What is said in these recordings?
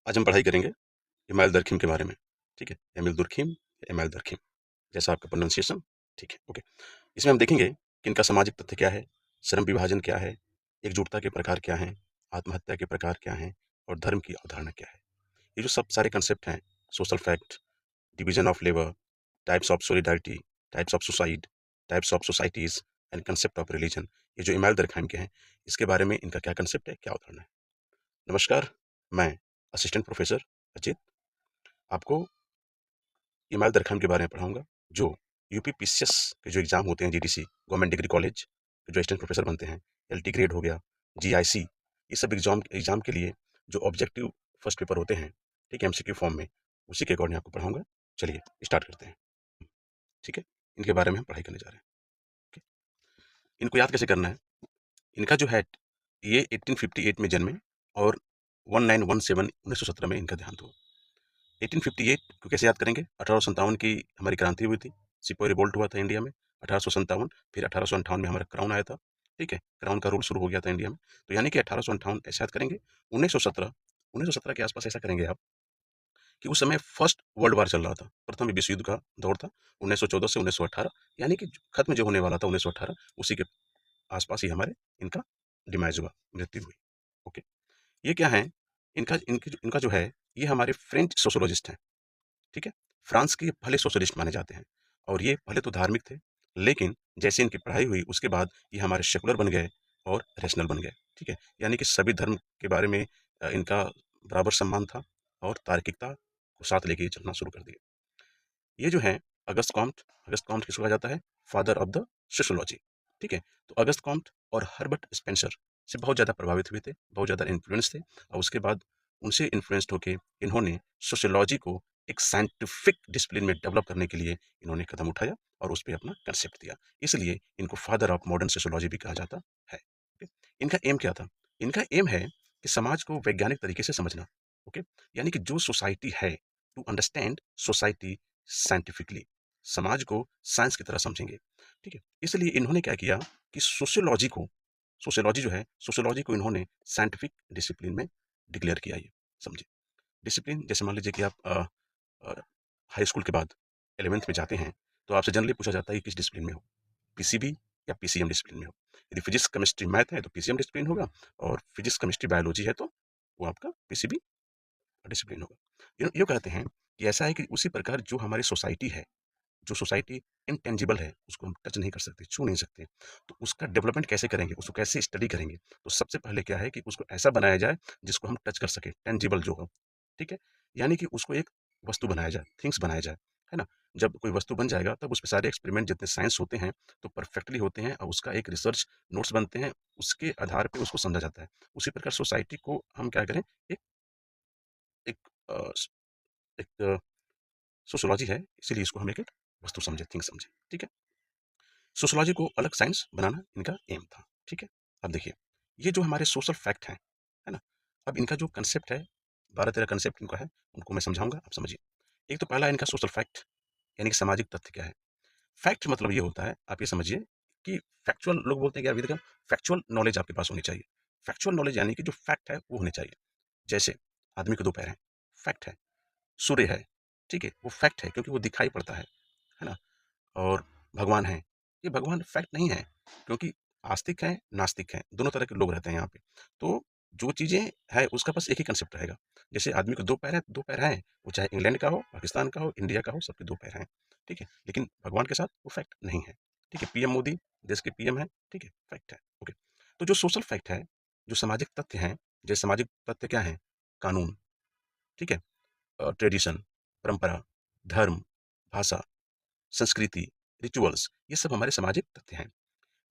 आज हम पढ़ाई करेंगे इमाइल दरखिम के बारे में। ठीक है, एमिल दुर्खिम, इमाइल दरखिम, जैसा आपका प्रोनाउंसिएशन ठीक है। ओके, इसमें हम देखेंगे कि इनका सामाजिक तथ्य क्या है, श्रम विभाजन क्या है, एकजुटता के प्रकार क्या हैं, आत्महत्या के प्रकार क्या हैं और धर्म की अवधारणा क्या है। ये जो सब सारे कंसेप्ट हैं, social fact, division of labour, types of solidarity, types of suicide, types of societies and concept of religion, ये जो इमाइल दरखिम के हैं, इसके बारे में इनका क्या कंसेप्ट है, क्या अवधारणा है। नमस्कार, मैं असिस्टेंट प्रोफेसर अजित आपको इमाल दरखान के बारे में पढ़ाऊंगा, जो यूपी पीसीएस के जो एग्ज़ाम होते हैं, जीडीसी गवर्नमेंट डिग्री कॉलेज के जो असिस्टेंट प्रोफेसर बनते हैं, एलटी ग्रेड हो गया, जीआईसी, ये सब एग्जाम एग्जाम के लिए जो ऑब्जेक्टिव फर्स्ट पेपर होते हैं, ठीक है, एमसीक्यू फॉर्म में, उसी के अकॉर्डिंग आपको पढ़ाऊंगा। चलिए स्टार्ट करते हैं। ठीक है, इनके बारे में हम पढ़ाई करने जा रहे हैं। ठीक? इनको याद कैसे करना है? इनका जो है, ये 1858 में जन्मे और 1917 1917 में इनका देहांत हुआ। 1858 को कैसे याद करेंगे? 1857 की हमारी क्रांति हुई थी, सिपाही रिवोल्ट हुआ था इंडिया में, 1857। फिर 1858 में हमारा क्राउन आया था। ठीक है, क्राउन का रूल शुरू हो गया था इंडिया में। तो यानी कि 1858 ऐसे याद करेंगे। 1917 के आसपास ऐसा करेंगे आप कि उस समय फर्स्ट वर्ल्ड वार चल रहा था, प्रथम विश्व युद्ध का दौर था, 1914 से 1918, यानी कि खत्म जो होने वाला था 1918, उसी के आसपास ही हमारे इनका डिमाइज हुआ, मृत्यु हुई। ओके, ये क्या है? इनका जो है, ये हमारे फ्रेंच सोशोलॉजिस्ट हैं। ठीक है, फ्रांस के पहले सोशलिस्ट माने जाते हैं और ये पहले तो धार्मिक थे, लेकिन जैसे इनकी पढ़ाई हुई उसके बाद ये हमारे सेकुलर बन गए और रैशनल बन गए। ठीक है, यानी कि सभी धर्म के बारे में इनका बराबर सम्मान था और तार्किकता को साथ लेके ये चलना शुरू कर दिया। ये जो है अगस्त कॉम्ट किसको कहा जाता है? Father of the sociology. ठीक है, तो अगस्त कॉम्ट और हर्बर्ट स्पेंसर से बहुत ज़्यादा प्रभावित हुए थे, बहुत ज़्यादा इन्फ्लुएंस थे, और उसके बाद उनसे इन्फ्लुएंस्ड होके इन्होंने सोशोलॉजी को एक साइंटिफिक डिसिप्लिन में डेवलप करने के लिए इन्होंने कदम उठाया और उस पर अपना कंसेप्ट दिया। इसलिए इनको फादर ऑफ मॉडर्न सोशोलॉजी भी कहा जाता है। ओके? इनका एम क्या था? इनका एम है कि समाज को वैज्ञानिक तरीके से समझना। ओके, यानी कि जो सोसाइटी है, टू अंडरस्टैंड सोसाइटी साइंटिफिकली, समाज को साइंस की तरह समझेंगे। ठीक है, इसलिए इन्होंने क्या किया कि सोशियोलॉजी को इन्होंने साइंटिफिक डिसिप्लिन में डिक्लेयर किया। ये समझे, डिसिप्लिन जैसे मान लीजिए कि आप हाई स्कूल के बाद 11th में जाते हैं, तो आपसे जनरली पूछा जाता है कि किस डिसिप्लिन में हो, पीसीबी या पीसीएम डिसिप्लिन में हो। यदि फिजिक्स केमिस्ट्री मैथ है तो पीसीएम डिसिप्लिन होगा, और फिजिक्स केमिस्ट्री बायोलॉजी है तो वो आपका पीसीबी डिसिप्लिन होगा। ये कहते हैं कि ऐसा है कि उसी प्रकार जो हमारी सोसाइटी है, जो सोसाइटी इनटेंजिबल है, उसको हम टच नहीं कर सकते, छू नहीं सकते, तो उसका डेवलपमेंट कैसे करेंगे, उसको कैसे स्टडी करेंगे? तो सबसे पहले क्या है कि उसको ऐसा बनाया जाए जिसको हम टच कर सकें, टेंजिबल जो हो। ठीक है, यानी कि उसको एक वस्तु बनाया जाए, थिंग्स बनाया जाए, है ना? जब कोई वस्तु बन जाएगा तब उस पे सारे एक्सपेरिमेंट जितने साइंस होते हैं तो परफेक्टली होते हैं, और उसका एक रिसर्च नोट्स बनते हैं, उसके आधार पे उसको समझा जाता है। उसी प्रकार सोसाइटी को हम क्या करें, एक एक अ, एक सोशियोलॉजी है, इसीलिए इसको हम एक वस्तु समझे, थिंग समझे। ठीक है, सोशियोलॉजी को अलग साइंस बनाना इनका एम था। ठीक है, अब देखिए, ये जो हमारे सोशल फैक्ट हैं, है ना, अब इनका जो कंसेप्ट है, 12-13 कंसेप्ट इनका है, उनको मैं समझाऊंगा, आप समझिए। एक तो पहला इनका सोशल फैक्ट, यानी कि सामाजिक तथ्य क्या है। फैक्ट मतलब ये होता है, आप ये समझिए कि फैक्चुअल, लोग बोलते हैं कि अभी तक फैक्चुअल नॉलेज आपके पास होनी चाहिए। फैक्चुअल नॉलेज यानी कि जो फैक्ट है वो होने चाहिए। जैसे आदमी के दो पैर हैं, फैक्ट है। सूर्य है, ठीक है, वो फैक्ट है क्योंकि वो दिखाई पड़ता है ना? और भगवान हैं, ये भगवान फैक्ट नहीं है, क्योंकि आस्तिक हैं, नास्तिक हैं, दोनों तरह के लोग रहते हैं यहाँ पे। तो जो चीज़ें हैं उसका बस एक ही कंसेप्ट रहेगा। जैसे आदमी को 2 पैर हैं, 2 पैर हैं, वो चाहे इंग्लैंड का हो, पाकिस्तान का हो, इंडिया का हो, सबके 2 पैर हैं। ठीक है? लेकिन भगवान के साथ वो फैक्ट नहीं है। ठीक है? पीएम मोदी देश के पीएम हैं, ठीक है? फैक्ट है। ओके। तो जो सोशल फैक्ट है, जो सामाजिक तथ्य हैं, जैसे सामाजिक तथ्य क्या हैं? कानून, ठीक है? ट्रेडिशन, परंपरा, धर्म, भाषा, संस्कृति, रिचुअल्स, ये सब हमारे सामाजिक तथ्य हैं।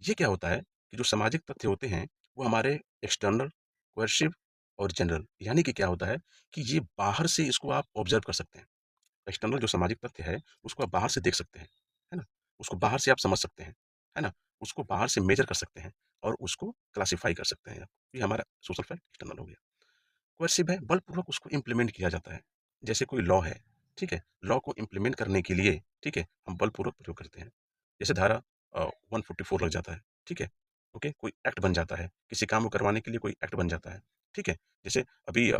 ये क्या होता है कि जो सामाजिक तथ्य होते हैं वो हमारे एक्सटर्नल, कोएर्सिव और जनरल, यानी कि क्या होता है कि ये बाहर से इसको आप ऑब्जर्व कर सकते हैं। एक्सटर्नल जो सामाजिक तथ्य है उसको आप बाहर से देख सकते हैं, है ना? उसको बाहर से आप समझ सकते हैं, है ना? उसको बाहर से मेजर कर सकते हैं और उसको क्लासिफाई कर सकते हैं आप। ये हमारा सोशल फैक्ट एक्सटर्नल हो गया। कोर्सिव है, बलपूर्वक उसको इम्प्लीमेंट किया जाता है। जैसे कोई लॉ है, ठीक है? लॉ को इम्प्लीमेंट करने के लिए, ठीक है, हम बलपूर्वक प्रयोग करते हैं। जैसे धारा 144 लग जाता है, ठीक है? ओके, कोई एक्ट बन जाता है, किसी काम को करवाने के लिए कोई एक्ट बन जाता है, ठीक है? जैसे अभी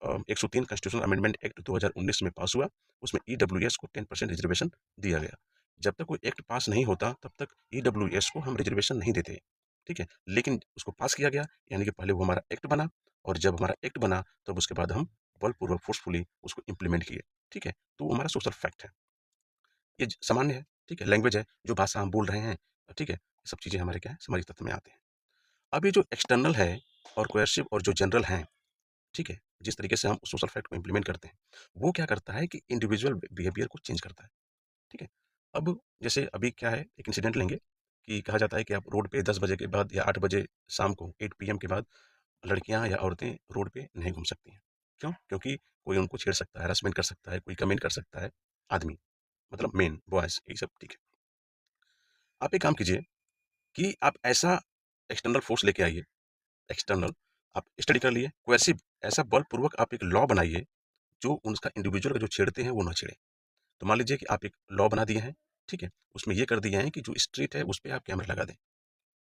103 कॉन्स्टिट्यूशनल अमेंडमेंट एक्ट 2019 में पास हुआ, उसमें ईडब्ल्यूएस को 10% रिजर्वेशन दिया गया। जब तक कोई एक्ट पास नहीं होता तब तक ईडब्ल्यूएस को हम रिजर्वेशन नहीं देते, ठीक है। लेकिन उसको पास किया गया, यानी कि पहले वो हमारा एक्ट बना, और जब हमारा एक्ट बना तब उसके बाद हम बलपूर्वक फोर्सफुली उसको इम्प्लीमेंट किए, ठीक है। तो वो हमारा सोशल फैक्ट है, ये सामान्य है, ठीक है, लैंग्वेज है, जो भाषा हम बोल रहे हैं, ठीक है, ये सब चीज़ें हमारे क्या है, समाज तत्व में आते हैं। अब ये जो एक्सटर्नल है और कोएर्सिव और जो जनरल हैं, ठीक है, जिस तरीके से हम सोशल फैक्ट को इम्प्लीमेंट करते हैं, वो क्या करता है कि इंडिविजुअल बिहेवियर को चेंज करता है, ठीक है। अब जैसे अभी क्या है, एक इंसिडेंट लेंगे कि कहा जाता है कि आप रोड पे 10 बजे के बाद या 8 बजे शाम को 8 पीएम के बाद लड़कियां या औरतें रोड पे नहीं घूम सकती हैं। क्यों? क्योंकि कोई उनको छेड़ सकता है, हरासमेंट कर सकता है, कोई कमेंट कर सकता है, आदमी, मतलब मेन बॉयज, ये सब, ठीक है। आप एक काम कीजिए कि आप ऐसा एक्सटर्नल फोर्स लेके आइए, एक्सटर्नल, आप स्टडी कर लिए, कोएर्सिव, ऐसा बलपूर्वक आप एक लॉ बनाइए जो उनका इंडिविजुअल का जो छेड़ते हैं वो ना छेड़े। तो मान लीजिए कि आप एक लॉ बना दिए हैं, ठीक है, उसमें ये कर दिए हैं कि जो स्ट्रीट है उस पे आप कैमरा लगा दें,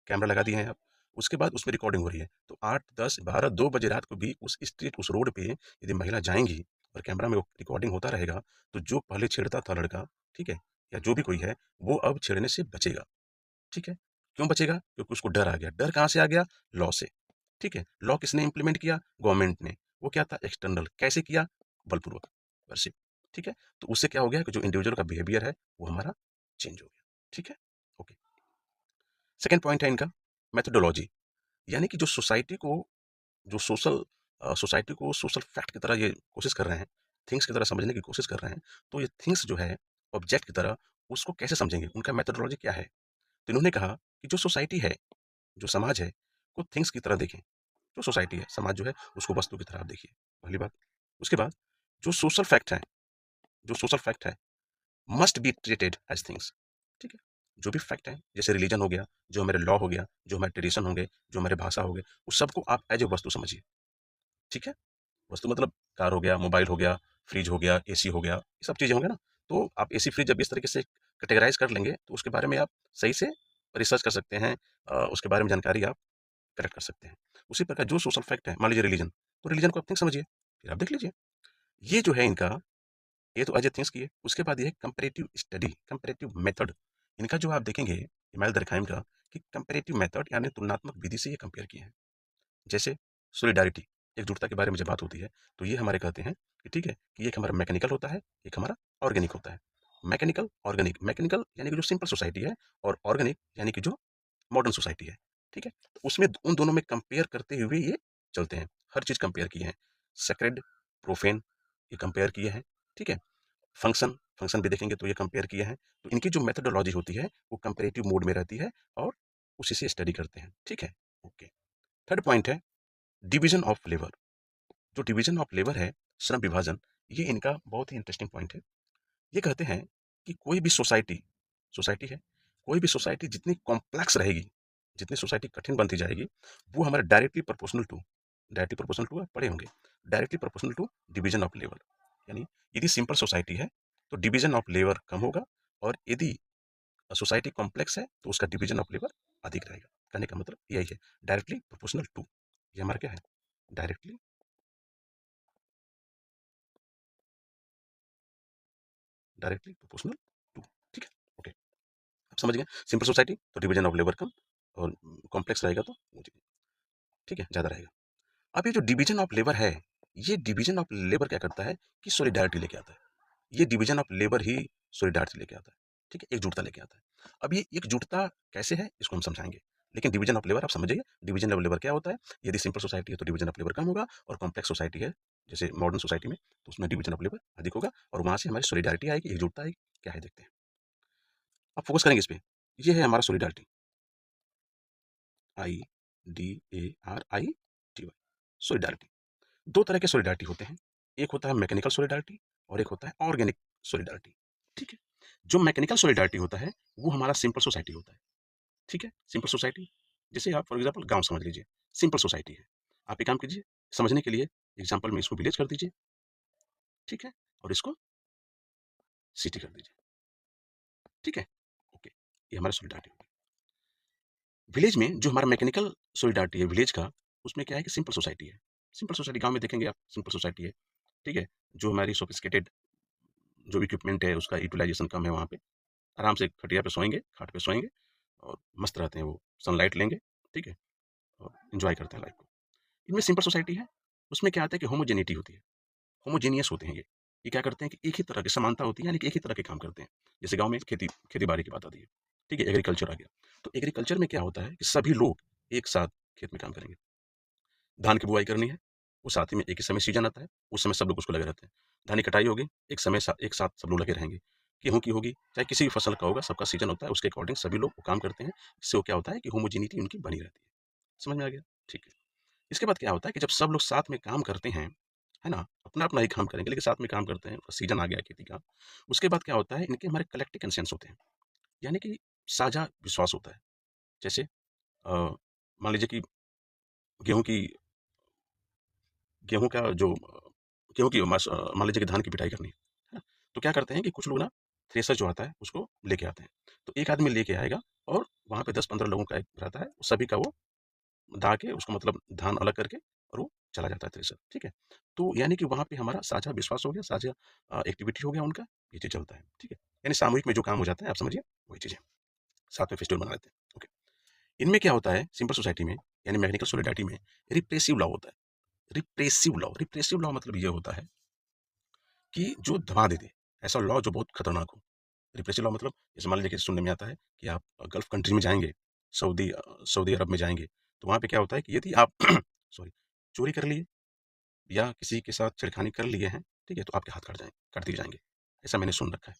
कैमरा लगा दिए हैं आप, उसके बाद उसमें रिकॉर्डिंग हो रही है, तो 8, 10, 12, 2 बजे रात को भी उस स्ट्रीट, उस रोड पे यदि महिला जाएंगी और कैमरा में वो रिकॉर्डिंग होता रहेगा, तो जो पहले छेड़ता था लड़का, ठीक है, या जो भी कोई है, वो अब छेड़ने से बचेगा, ठीक है। क्यों बचेगा? क्योंकि उसको डर आ गया। डर कहाँ से आ गया? लॉ से, ठीक है। लॉ किसने इंप्लीमेंट किया? गवर्नमेंट ने। वो क्या था? एक्सटर्नल। कैसे किया? बलपूर्वक, वर्षिप, ठीक है। तो उससे क्या हो गया कि जो इंडिविजुअल का बिहेवियर है वो हमारा चेंज हो गया, ठीक है। ओके, सेकेंड पॉइंट है इनका मेथोडोलॉजी, यानी कि जो सोसाइटी को, जो सोसाइटी को सोशल फैक्ट की तरह ये कोशिश कर रहे हैं, थिंग्स की तरह समझने की कोशिश कर रहे हैं, तो ये थिंग्स जो है ऑब्जेक्ट की तरह, उसको कैसे समझेंगे, उनका मेथोडोलॉजी क्या है। तो इन्होंने कहा कि जो सोसाइटी है, जो समाज है, को थिंग्स की तरह देखें। जो सोसाइटी है, समाज जो है, उसको वस्तु की तरह आप देखिए, पहली बात। उसके बाद जो सोशल फैक्ट है, जो सोशल फैक्ट है, must be treated as things, ठीक है। जो भी फैक्ट है, जैसे रिलीजन हो गया, जो हमारे लॉ हो गया, जो हमारे ट्रेडिशन होंगे, जो हमारे भाषा हो गए, उस सबको आप एज ए वस्तु समझिए, ठीक है। वस्तु मतलब कार हो गया, मोबाइल हो गया, फ्रिज हो गया, एसी हो गया, ये सब चीज़ें होंगे ना। तो आप एसी फ्रिज जब इस तरीके से कैटेगराइज कर लेंगे तो उसके बारे में आप सही से रिसर्च कर सकते हैं, उसके बारे में जानकारी आप करेक्ट कर सकते हैं। उसी प्रकार जो सोशल फैक्ट है, मान लीजिए रिलीजन, तो रिलीजन को आप थिंक समझिए, फिर आप देख लीजिए। ये जो है इनका, ये तो एज ए थिंग्स की है। उसके बाद ये है कंपेरेटिव स्टडी, कंपेरेटिव मेथड। इनका जो आप देखेंगे इमाइल दरखाइम का, कि कंपेरेटिव मेथड यानी तुलनात्मक विधि से ये कंपेयर किए हैं। जैसे सॉलिडारिटी, एकजुटता के बारे में जब बात होती है, तो ये हमारे कहते हैं कि ठीक है, कि एक हमारा मैकेनिकल होता है, एक हमारा ऑर्गेनिक होता है। मैकेनिकल, ऑर्गेनिक, मैकेनिकल यानी कि जो सिंपल सोसाइटी है, और ऑर्गेनिक यानी कि जो मॉडर्न सोसाइटी है, ठीक है। तो उसमें उन दोनों में कंपेयर करते हुए ये चलते हैं, हर चीज़ कंपेयर किए हैं। सेक्रेड, प्रोफेन, ये कंपेयर किए हैं, ठीक है। फंक्शन, फंक्शन भी देखेंगे तो ये कंपेयर किए हैं। तो इनकी जो मेथोडोलॉजी होती है वो कंपेरेटिव मोड में रहती है, और उसी से स्टडी करते हैं, ठीक है। ओके, थर्ड पॉइंट है डिवीजन ऑफ लेबर। जो डिवीजन ऑफ लेबर है, श्रम विभाजन, ये इनका बहुत ही इंटरेस्टिंग पॉइंट है। ये कहते हैं कि कोई भी सोसाइटी, सोसाइटी है, कोई भी सोसाइटी जितनी कॉम्प्लेक्स रहेगी, जितनी सोसाइटी कठिन बनती जाएगी, वो हमारे directly proportional to, directly proportional to आप पढ़े होंगे, directly proportional to division of labour. यानी यदि सिंपल सोसाइटी है तो डिवीजन ऑफ लेबर कम होगा, और यदि सोसाइटी कॉम्प्लेक्स है तो उसका डिवीजन ऑफ लेबर अधिक रहेगा। कहने का मतलब यही है, डायरेक्टली प्रोपोर्शनल टू, ये हमारा क्या है, डायरेक्टली, डायरेक्टली प्रोपोर्शनल टू, ठीक है। ओके, आप समझ गए, सिंपल सोसाइटी तो डिवीजन ऑफ लेबर कम, और कॉम्प्लेक्स रहेगा तो ठीक है ज़्यादा रहेगा। अब ये जो डिवीजन ऑफ लेबर है, ये डिवीजन ऑफ लेबर क्या करता है कि सॉलिडारिटी लेके आता है। ये division of labour he solidarity लेके आता है, ठीक है, एकजुटता लेके आता है। अब ये एकजुटता कैसे है इसको हम समझाएंगे, लेकिन डिवीजन ऑफ लेबर आप समझिए, डिवीजन ऑफ लेबर क्या होता है। यदि सिंपल सोसाइटी है तो डिवीजन ऑफ लेबर कम होगा, और कॉम्प्लेक्स सोसाइटी है, जैसे मॉडर्न सोसाइटी में, तो उसमें डिवीजन ऑफ लेबर अधिक होगा, और वहाँ से हमारी सॉलिडारिटी आएगी, एकजुटता आएगी। क्या है देखते हैं, आप फोकस करेंगे इस पे। ये है हमारा सॉलिडारिटी, IDARITY, सॉलिडारिटी। दो तरह के सॉलिडारिटी होते हैं, एक होता है मैकेनिकल सॉलिडारिटी, और एक होता है ऑर्गेनिक सॉलिडारिटी, ठीक है। जो मैकेनिकल सॉलिडारिटी होता है वो हमारा सिंपल सोसाइटी होता है, ठीक है। सिंपल सोसाइटी, जैसे आप फॉर एग्जांपल गांव समझ लीजिए, सिंपल सोसाइटी है। आप एक काम कीजिए, समझने के लिए एग्जांपल में इसको विलेज कर दीजिए, ठीक है, और इसको सिटी कर दीजिए, ठीक है। ओके, ये हमारा सॉलिडारिटी होगी। विलेज में जो हमारा मैकेनिकल सॉलिडारिटी है विलेज का, उसमें क्या है कि सिंपल सोसाइटी है, सिंपल सोसाइटी गाँव में देखेंगे आप, सिंपल सोसाइटी है, ठीक है? जो हमारी सोफिस्टिकेटेड जो इक्विपमेंट है उसका यूटिलाइज़ेशन कम है वहाँ पे। आराम से खटिया पे सोएँगे, खाट पे सोएँगे और मस्त रहते हैं वो, सनलाइट लेंगे, ठीक है? और एन्जॉय करते हैं लाइफ़ को। इनमें सिंपल सोसाइटी है, उसमें क्या होता है कि होमोजेनिटी होती है, होमोजेनियस होते हैं ये। ये क्या करते हैं कि एक ही तरह की समानता होती है, यानी कि एक ही तरह के काम करते हैं। जैसे गाँव में खेती-बाड़ी की बात आती है, ठीक है? एग्रीकल्चर आ गया। तो एग्रीकल्चर में क्या होता है कि सभी लोग एक साथ खेत में काम करेंगे। धान की बुआई करनी है, वो साथ ही में एक ही समय सीज़न आता है, उस समय सब लोग उसको लगे रहते हैं। धान की कटाई होगी, एक साथ सब लोग लगे रहेंगे। गेहूँ की होगी, चाहे किसी भी फसल का होगा, सबका सीज़न होता है, उसके अकॉर्डिंग सभी लोग वो काम करते हैं। इससे वो क्या होता है कि होमोजेनिटी उनकी बनी रहती है। समझ में आ गया? ठीक है। इसके बाद क्या होता है कि जब सब लोग साथ में काम करते हैं, है ना? अपना-अपना ही काम करेंगे लेकिन साथ में काम करते हैं, सीज़न आ गया खेती का। उसके बाद क्या होता है, इनके हमारे कलेक्टिव कंसेंस होते हैं, यानी कि साझा विश्वास होता है। जैसे मान लीजिए कि गेहूँ की गेहूँ का जो गेहूँ की मान लीजिए कि धान की पिटाई करनी है ना? तो क्या करते हैं कि कुछ लोग ना थ्रेसर जो आता है उसको लेके आते हैं। तो एक आदमी लेके आएगा और वहाँ पे 10-15 लोगों का एक रहता है, सभी का वो दा के उसको मतलब धान अलग करके और वो चला जाता है थ्रेसर, ठीक है? तो यानी कि वहाँ पे हमारा साझा विश्वास हो गया, साझा एक्टिविटी हो गया उनका, ये चीज़ चलता है, ठीक है? यानी सामूहिक में जो काम हो जाता है आप समझिए वही चीज़ है। साथ में फेस्टिवल मना लेते हैं, ओके। इनमें क्या होता है सिंपल सोसाइटी में यानी मैकेनिकल सॉलिडरिटी में रिप्रेसिव लॉ होता है। रिप्रेसिव लॉ मतलब ये होता है कि जो दबा दे दे, ऐसा लॉ जो बहुत खतरनाक हो। रिप्रेसिव लॉ मतलब जैसे मान लीजिए कि सुनने में आता है कि आप गल्फ कंट्री में जाएँगे, सऊदी अरब में जाएँगे, तो वहाँ पे क्या होता है कि यदि आप सॉरी चोरी कर लिए या किसी के साथ छेड़खानी कर लिए हैं, ठीक है? तो आपके हाथ काट दिए जाएँगे। ऐसा मैंने सुन रखा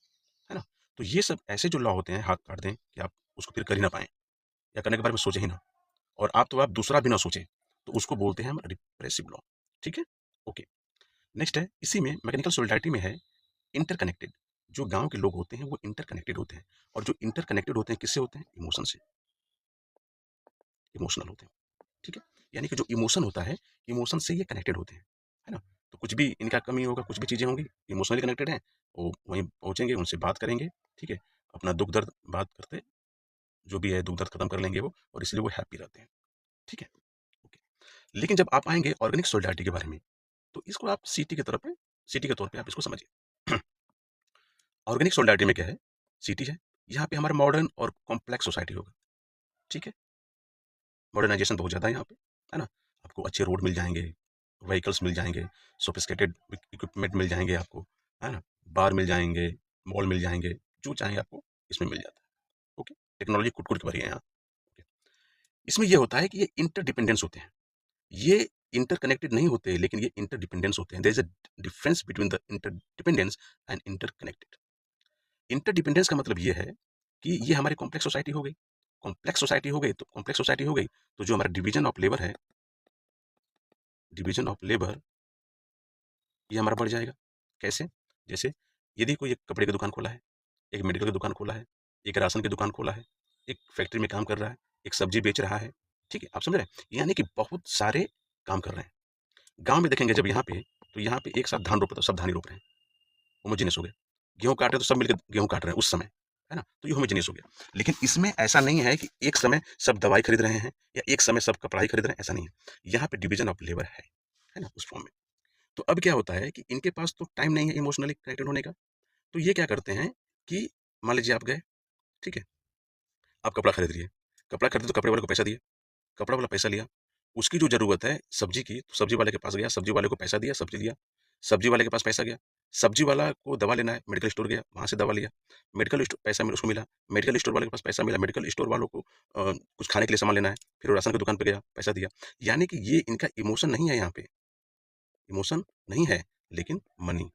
है ना? तो ये सब ऐसे जो लॉ होते हैं हाथ काट दें कि आप उसको फिर कर ही ना पाएँ या करने के बारे में सोचें ही ना और आप दूसरा भी ना सोचें, तो उसको बोलते हैं हम रिप्रेसिव लॉ, ठीक है? ओके। नेक्स्ट है इसी में मैकेनिकल सॉलिडरिटी में है इंटरकनेक्टेड। जो गाँव के लोग होते हैं वो इंटरकनेक्टेड होते हैं और जो इंटरकनेक्टेड होते हैं किससे होते हैं? इमोशन से, इमोशनल होते हैं, ठीक है? यानी कि जो इमोशन होता है, इमोशन से ये कनेक्टेड होते हैं, है ना? तो कुछ भी इनका कमी होगा, कुछ भी चीज़ें होंगी, इमोशनली कनेक्टेड हैं, वो वहीं पहुँचेंगे, उनसे बात करेंगे, ठीक है? अपना दुःख-दर्द बात करते जो भी है दुःख-दर्द खत्म कर लेंगे वो और इसलिए वो हैप्पी रहते हैं, ठीक है? ओके। लेकिन जब आप आएँगे ऑर्गेनिक सॉलिडरिटी के बारे में, तो इसको आप सिटी के तौर पे आप इसको समझिए। ऑर्गेनिक सॉलिडरिटी में क्या है? सिटी है, यहाँ पे हमारा मॉडर्न और कॉम्प्लेक्स सोसाइटी होगा, ठीक है? मॉडर्नाइज़ेशन बहुत ज़्यादा है यहाँ पे, है ना? आपको अच्छे रोड मिल जाएँगे, व्हीकल्स मिल जाएँगे, सोफिस्टिकेटेड इक्विपमेंट मिल जाएँगे आपको, है ना? बार मिल जाएँगे, मॉल मिल जाएँगे, जो चाहें आपको इसमें मिल जाता है, ओके? टेक्नोलॉजी कुट-कुट के भरी है यहाँ, ओके? इसमें ये होता है कि ये इंटरडिपेंडेंस होते हैं। ये इंटरकनेक्टेड नहीं होते, लेकिन ये इंटरडिपेंडेंस होते हैं। There is a difference between the interdependence and interconnected. Interdependence का मतलब ये है कि ये हमारी कॉम्प्लेक्स सोसाइटी हो गई। कॉम्प्लेक्स सोसाइटी हो गई, तो जो हमारा डिवीज़न ऑफ लेबर ये हमारा बढ़ जाएगा। कैसे? जैसे यदि कोई एक कपड़े की दुकान खोला है, एक मेडिकल की दुकान खोला है, एक राशन की दुकान खोला है, एक फैक्ट्री में काम कर रहा है, एक सब्ज़ी बेच रहा है, ठीक है? आप समझ रहे हैं? यानी कि बहुत सारे काम कर रहे हैं। गाँव में देखेंगे जब यहाँ पे, तो यहाँ पे एक साथ धान रोप सब धान ही रोप रहे हैं, होमोजेनियस हो गया। गेहूँ काट रहे हैं तो सब मिलके गेहूँ काट रहे हैं उस समय, है ना? तो ये होमोजेनियस हो गया। लेकिन इसमें ऐसा नहीं है कि एक समय सब दवाई खरीद रहे हैं या एक समय सब कपड़ा ही खरीद रहे हैं, ऐसा नहीं है। यहाँ पे डिवीज़न ऑफ लेबर है ना? उस फॉर्म में। तो अब क्या होता है कि इनके पास तो टाइम नहीं है इमोशनली कनेक्टेड होने का, तो ये क्या करते हैं कि मान लीजिए आप गए, ठीक है? आप कपड़ा खरीद लिए, कपड़ा खरीदे तो कपड़े वाले को पैसा दिए, कपड़ा वाला पैसा लिया, उसकी जो ज़रूरत है सब्ज़ी की, तो सब्ज़ी वाले के पास गया, सब्ज़ी वाले को पैसा दिया, सब्ज़ी लिया, सब्ज़ी वाले के पास पैसा गया, सब्ज़ी वाला को दवा लेना है, मेडिकल स्टोर गया, वहाँ से दवा लिया, मेडिकल स्टो पैसा उसको मिला, मेडिकल स्टोर वाले के पास पैसा मिला, मेडिकल स्टोर वालों को कुछ खाने के लिए सामान लेना है, फिर वो राशन की दुकान पे गया, पैसा दिया। यानी कि ये इनका इमोशन नहीं है यहाँ पे, इमोशन नहीं है, लेकिन मनी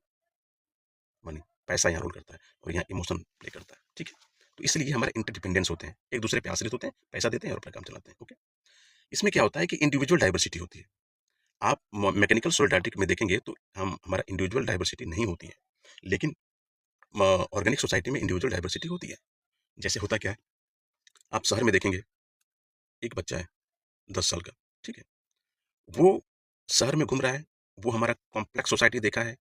मनी, पैसा यहाँ रोल करता है और यहाँ इमोशन प्ले करता है, ठीक है? तो इसलिए हमारे इंटरडिपेंडेंस होते हैं, एक दूसरे पे आश्रित होते हैं, पैसा देते हैं और अपना काम चलाते हैं, ओके? इसमें क्या होता है कि इंडिविजुअल डाइवर्सिटी होती है। आप मैकेनिकल सॉलिडरिटी में देखेंगे तो हम हमारा इंडिविजुअल डाइवर्सिटी नहीं होती है, लेकिन ऑर्गेनिक सोसाइटी में इंडिविजुअल डाइवर्सिटी होती है। जैसे होता क्या है, आप शहर में देखेंगे एक बच्चा है 10 साल का, ठीक है? वो शहर में घूम रहा है, वो हमारा कॉम्प्लेक्स सोसाइटी देखा है,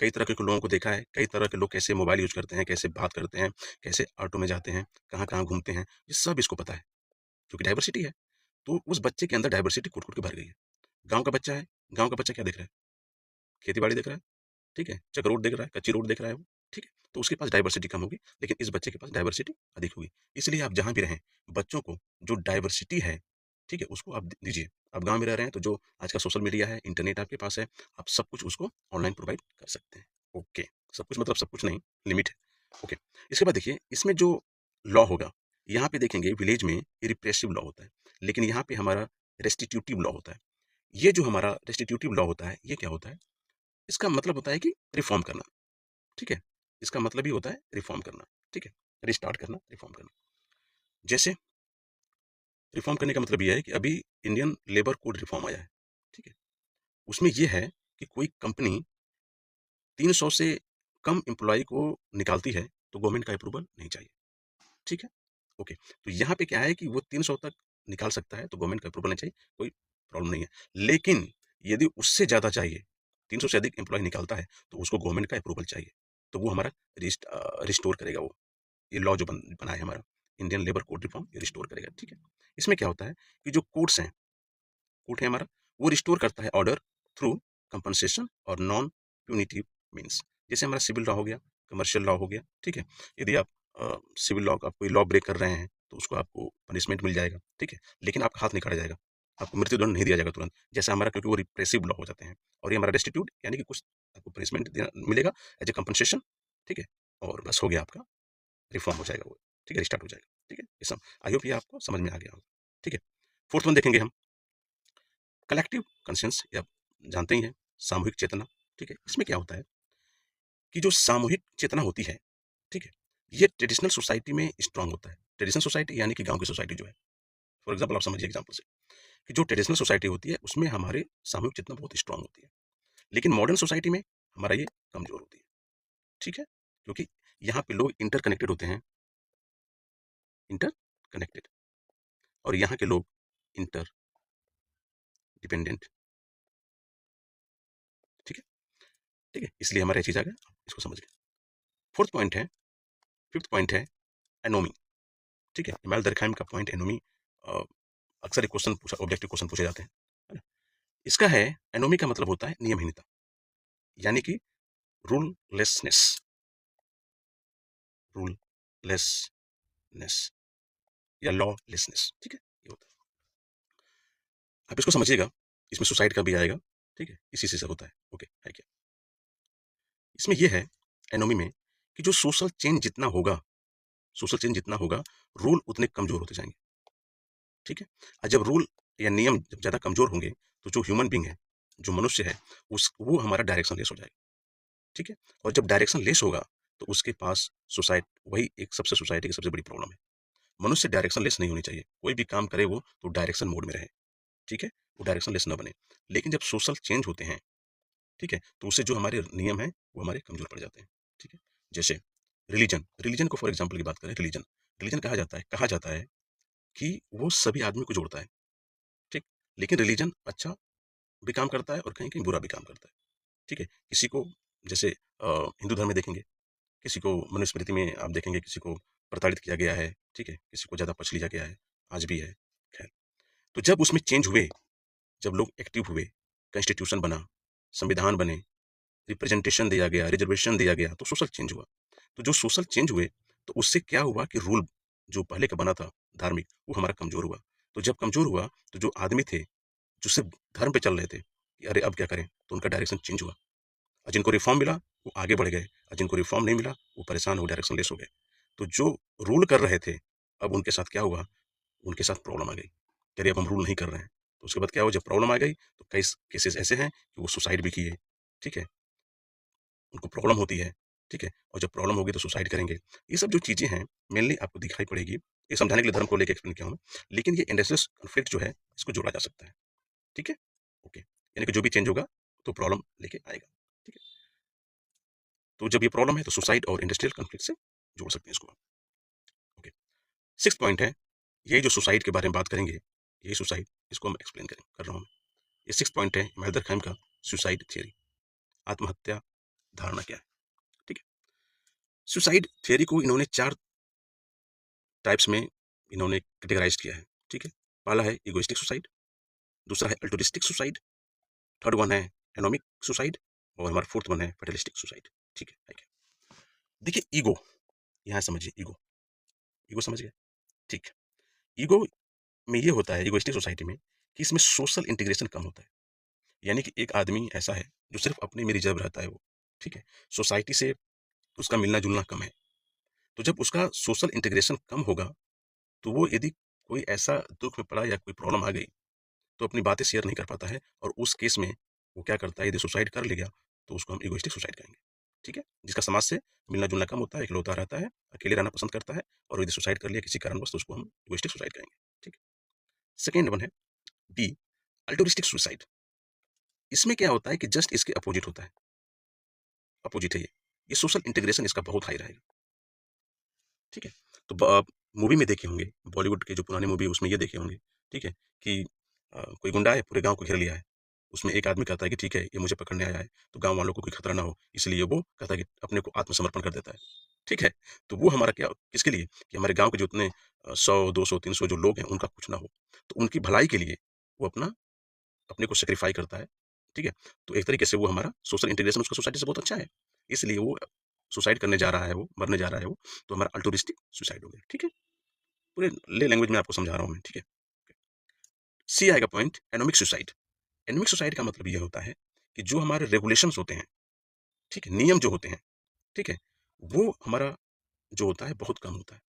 कई तरह के लोगों को देखा है, कई तरह के लोग कैसे मोबाइल यूज करते हैं, कैसे बात करते हैं, कैसे ऑटो में जाते हैं, कहाँ कहाँ घूमते हैं, ये सब इसको पता है, क्योंकि डाइवर्सिटी है। तो उस बच्चे के अंदर डाइवर्सिटी कूट कूट के भर गई है। गाँव का बच्चा है, गाँव का बच्चा क्या देख रहा है? खेती-बाड़ी देख रहा है, ठीक है? चक रोड देख रहा है, कच्ची रोड देख रहा है वो, ठीक है? तो उसके पास डाइवर्सिटी कम होगी, लेकिन इस बच्चे के पास डाइवर्सिटी अधिक होगी। इसलिए आप जहाँ भी रहें, बच्चों को जो डाइवर्सिटी है, ठीक है? उसको आप दीजिए। आप गाँव में रह रहे हैं, तो जो आज का सोशल मीडिया है, इंटरनेट आपके पास है, आप सब कुछ उसको ऑनलाइन प्रोवाइड कर सकते हैं। ओके, सब कुछ मतलब सब कुछ नहीं, लिमिट है। ओके, इसके बाद देखिए, इसमें जो लॉ होगा, यहाँ पे देखेंगे विलेज में रिप्रेसिव लॉ होता है, लेकिन यहाँ पे हमारा रेस्टिट्यूटिव लॉ होता है। ये जो हमारा रेस्टिट्यूटिव लॉ होता है, ये क्या होता है? इसका मतलब होता है कि रिफ़ॉर्म करना, ठीक है? इसका मतलब ही होता है रिफ़ॉर्म करना, ठीक है? रिस्टार्ट करना, रिफ़ॉर्म करना। जैसे रिफ़ॉर्म करने का मतलब ये है कि अभी इंडियन लेबर कोड रिफ़ॉर्म आया है, ठीक है? उसमें ये है कि कोई कंपनी 300 से कम एम्प्लॉयी को निकालती है, तो गवर्नमेंट का अप्रूवल नहीं चाहिए, ठीक है? ओके, तो यहाँ पे क्या है कि वो 300 तक निकाल सकता है, तो गवर्नमेंट का अप्रूवल नहीं चाहिए, कोई प्रॉब्लम नहीं है। लेकिन यदि उससे ज़्यादा चाहिए, 300 से अधिक एम्प्लॉयी निकालता है, तो उसको गवर्नमेंट का अप्रूवल चाहिए। तो वो हमारा रिस्टोर करेगा वो। ये लॉ जो बना है हमारा, इंडियन लेबर कोड रिफॉर्म, ये रिस्टोर करेगा, ठीक है? इसमें क्या होता है कि जो कोर्ट्स हैं, कोर्ट है हमारा, वो रिस्टोर करता है ऑर्डर थ्रू कंपनसेशन और नॉन प्यूनिटिव मीन्स। जैसे हमारा सिविल लॉ हो गया, कमर्शियल लॉ हो गया, ठीक है? यदि आप सिविल लॉ का कोई लॉ ब्रेक कर रहे हैं, तो उसको आपको पनिशमेंट मिल जाएगा, ठीक है? लेकिन आपका हाथ नहीं काटा जाएगा, आपको मृत्युदंड नहीं दिया जाएगा तुरंत। जैसा हमारा, क्योंकि वो रिप्रेसिव लॉ हो जाते हैं। और ये हमारा रेस्टिट्यूट, यानी कि कुछ आपको पनिशमेंट मिलेगा एज ए कंपनसेशन, ठीक है? और बस हो गया आपका, रिफॉर्म हो जाएगा वो, ठीक है? रिस्टार्ट हो जाएगा, ठीक है? ये सब आई होप ये आपको समझ में आ गया होगा, ठीक है? फोर्थ वन देखेंगे हम, कलेक्टिव कंसेंस, ये आप जानते ही हैं, सामूहिक चेतना, ठीक है? इसमें क्या होता है कि जो सामूहिक चेतना होती है, ठीक है? ये ट्रेडिशनल सोसाइटी में स्ट्रांग होता है। ट्रेडिशनल सोसाइटी यानी कि गाँव की सोसाइटी जो है, फॉर एग्जांपल आप समझिए एग्जांपल से, कि जो ट्रेडिशनल सोसाइटी होती है, उसमें हमारे सामूहिक चेतना बहुत स्ट्रांग होती है। लेकिन मॉडर्न सोसाइटी में हमारा ये कमज़ोर होती है, ठीक है? क्योंकि यहाँ पे लोग इंटरकनेक्टेड होते हैं, इंटरकनेक्टेड, और यहाँ के लोग इंटर डिपेंडेंट, ठीक है? ठीक है? इसलिए हमारा ये चीज़ आ गया, आप इसको समझ गए। फोर्थ पॉइंट है, फिफ्थ पॉइंट है एनोमी, ठीक है? इमाम दरखाइम का पॉइंट एनोमी, अ, अक्सर एक क्वेश्चन पूछा, ऑब्जेक्टिव क्वेश्चन पूछे जाते हैं, है ना? इसका है, एनोमी का मतलब होता है नियमहीनता, यानी कि रूललेसनेस, रूललेसनेस या लॉलेसनेस, ठीक है? ये होता है। आप इसको समझिएगा, इसमें सुसाइड का भी आएगा, ठीक है? इसी से होता है, ओके, है क्या? इसमें ये है, एनोमी में, कि जो सोशल चेंज जितना होगा, रूल उतने कमज़ोर होते जाएँगे, ठीक है? और जब रूल या नियम जब ज़्यादा कमज़ोर होंगे, तो जो ह्यूमन बीइंग है, जो मनुष्य है, उस वो हमारा डायरेक्शन लेस हो जाएगा, ठीक है? और जब डायरेक्शन लेस होगा, तो उसके पास वही एक सबसे सोसाइटी की सबसे बड़ी प्रॉब्लम है। मनुष्य डायरेक्शन लेस नहीं होनी चाहिए। कोई भी काम करे वो, तो डायरेक्शन मोड में रहे, ठीक है? वो डायरेक्शन लेस ना बने। लेकिन जब सोशल चेंज होते हैं, ठीक है? तो उससे जो हमारे नियम हैं, वो हमारे कमज़ोर पड़ जाते हैं, ठीक है? जैसे रिलीजन, रिलीजन को फॉर एग्ज़ाम्पल की बात करें, रिलीजन, रिलीजन कहा जाता है कि वो सभी आदमी को जोड़ता है, ठीक? लेकिन रिलीजन अच्छा भी काम करता है और कहीं-कहीं बुरा भी काम करता है, ठीक है? किसी को, जैसे हिंदू धर्म में देखेंगे, किसी को मनुस्मृति में आप देखेंगे, किसी को प्रताड़ित किया गया है, ठीक है? किसी को ज़्यादा पक्ष लिया गया है, आज भी है, खैर। तो जब उसमें चेंज हुए, जब लोग एक्टिव हुए, कॉन्स्टिट्यूशन बना, संविधान बने, रिप्रेजेंटेशन दिया गया, रिजर्वेशन दिया गया, तो सोशल चेंज हुआ। तो जो सोशल चेंज हुए, तो उससे क्या हुआ कि रूल जो पहले का बना था धार्मिक, वो हमारा कमज़ोर हुआ। तो जब कमज़ोर हुआ, तो जो आदमी थे, जो सिर्फ़ धर्म पे चल रहे थे कि अरे! अब क्या करें? तो उनका डायरेक्शन चेंज हुआ, और जिनको रिफ़ॉर्म मिला, वो आगे बढ़ गए, और जिनको रिफ़ॉर्म नहीं मिला, वो परेशान हो, डायरेक्शन लेस हो गए। तो जो रूल कर रहे थे, अब उनके साथ क्या हुआ? उनके साथ प्रॉब्लम आ गई। कह रहे अब हम रूल नहीं कर रहे हैं। तो उसके बाद क्या हुआ, जब प्रॉब्लम आ गई, तो कई केसेस ऐसे हैं कि वो सुसाइड भी किए, ठीक है? उनको प्रॉब्लम होती है, ठीक है? और जब प्रॉब्लम होगी तो सुसाइड करेंगे। ये सब जो चीज़ें हैं, मेनली आपको दिखाई पड़ेगी। ये समझाने के लिए धर्म को लेके एक्सप्लेन किया हूँ मैं। लेकिन ये इंडस्ट्रियल कॉन्फ्लिक्ट जो है, इसको जोड़ा जा सकता है, ठीक है? ओके। यानी कि जो भी चेंज होगा, तो प्रॉब्लम लेके आएगा, ठीक है? तो जब ये प्रॉब्लम है, तो सुसाइड और इंडस्ट्रियल कॉन्फ्लिक्ट से जोड़ सकते हैं इसको आप, ओके। सिक्स्थ पॉइंट है, ये जो सुसाइड के बारे में बात करेंगे, यही सुसाइड, इसको हम एक्सप्लेन कर रहा हूँ मैं। ये सिक्स्थ पॉइंट है इमाम खान का, सुसाइड थियरी, आत्महत्या धारणा क्या है, ठीक है? सुसाइड थियरी को इन्होंने 4 टाइप्स में इन्होंने कैटेगराइज़ किया है, ठीक है? पहला है इगोइस्टिक सुसाइड, दूसरा है अल्ट्रुइस्टिक सुसाइड, थर्ड वन है एनोमिक सुसाइड, और हमारा फोर्थ वन है फैटलिस्टिक सुसाइड। ठीक है, थैंक यू। देखिए ईगो, यहाँ समझिए ईगो, ईगो समझ गए? ठीक है। ईगो में ये होता है ईगोइस्टिक सोसाइटी में कि इसमें सोशल इंटीग्रेशन कम होता है। यानी कि एक आदमी ऐसा है जो सिर्फ अपने में रिजर्व रहता है वो, ठीक है? सोसाइटी से उसका मिलना-जुलना कम है। तो जब उसका सोशल इंटीग्रेशन कम होगा, तो वो यदि कोई ऐसा दुःख में पड़ा या कोई प्रॉब्लम आ गई, तो अपनी बातें शेयर नहीं कर पाता है, और उस केस में वो क्या करता है, यदि सुसाइड कर लिया, तो उसको हम इगोइस्टिक सुसाइड कहेंगे। ठीक है? जिसका समाज से मिलना-जुलना कम होता है, इकलौता रहता है, अकेले रहना पसंद करता है, और यदि सुसाइड कर लिया किसी कारणवश, तो उसको हम इगोइस्टिक सुसाइड कहेंगे। ठीक है? सेकंड वन है बी, अल्टरुइस्टिक सुसाइड। इसमें क्या होता है कि जस्ट इसके अपोजिट होता है, अपोजिट है ये। ये सोशल इंटीग्रेशन इसका बहुत हाई रहेगा। ठीक है? तो मूवी में देखे होंगे, बॉलीवुड के जो पुराने मूवी है उसमें ये देखे होंगे, ठीक है? कि कोई गुंडा है, पूरे गाँव को घेर लिया है। उसमें एक आदमी कहता है कि ठीक है, ये मुझे पकड़ने आया है, तो गाँव वालों को कोई खतरा ना हो, इसलिए वो कहता है कि अपने को आत्मसमर्पण कर देता है। ठीक है? तो वो हमारा क्या किसके लिए? कि हमारे गाँव के जितने 100, 200, 300 जो लोग हैं, उनका कुछ ना हो। तो उनकी भलाई के लिए वो अपने को सैक्रिफाई करता है। ठीक है? तो एक तरीके से वो हमारा सोशल इंटीग्रेशन उसका सोसाइटी से बहुत अच्छा है। इसलिए वो सुसाइड करने जा रहा है, वो मरने जा रहा है वो, तो हमारा अल्टरुइस्टिक सुसाइड हो गया। ठीक है? पूरे ले लैंग्वेज में आपको समझा रहा हूँ मैं। ठीक है? सी आएगा point anomic suicide. Anomic suicide का मतलब ये होता है कि जो हमारे रेगुलेशंस होते हैं, ठीक है? नियम जो होते हैं, ठीक है? वो हमारा जो होता है बहुत कम होता है।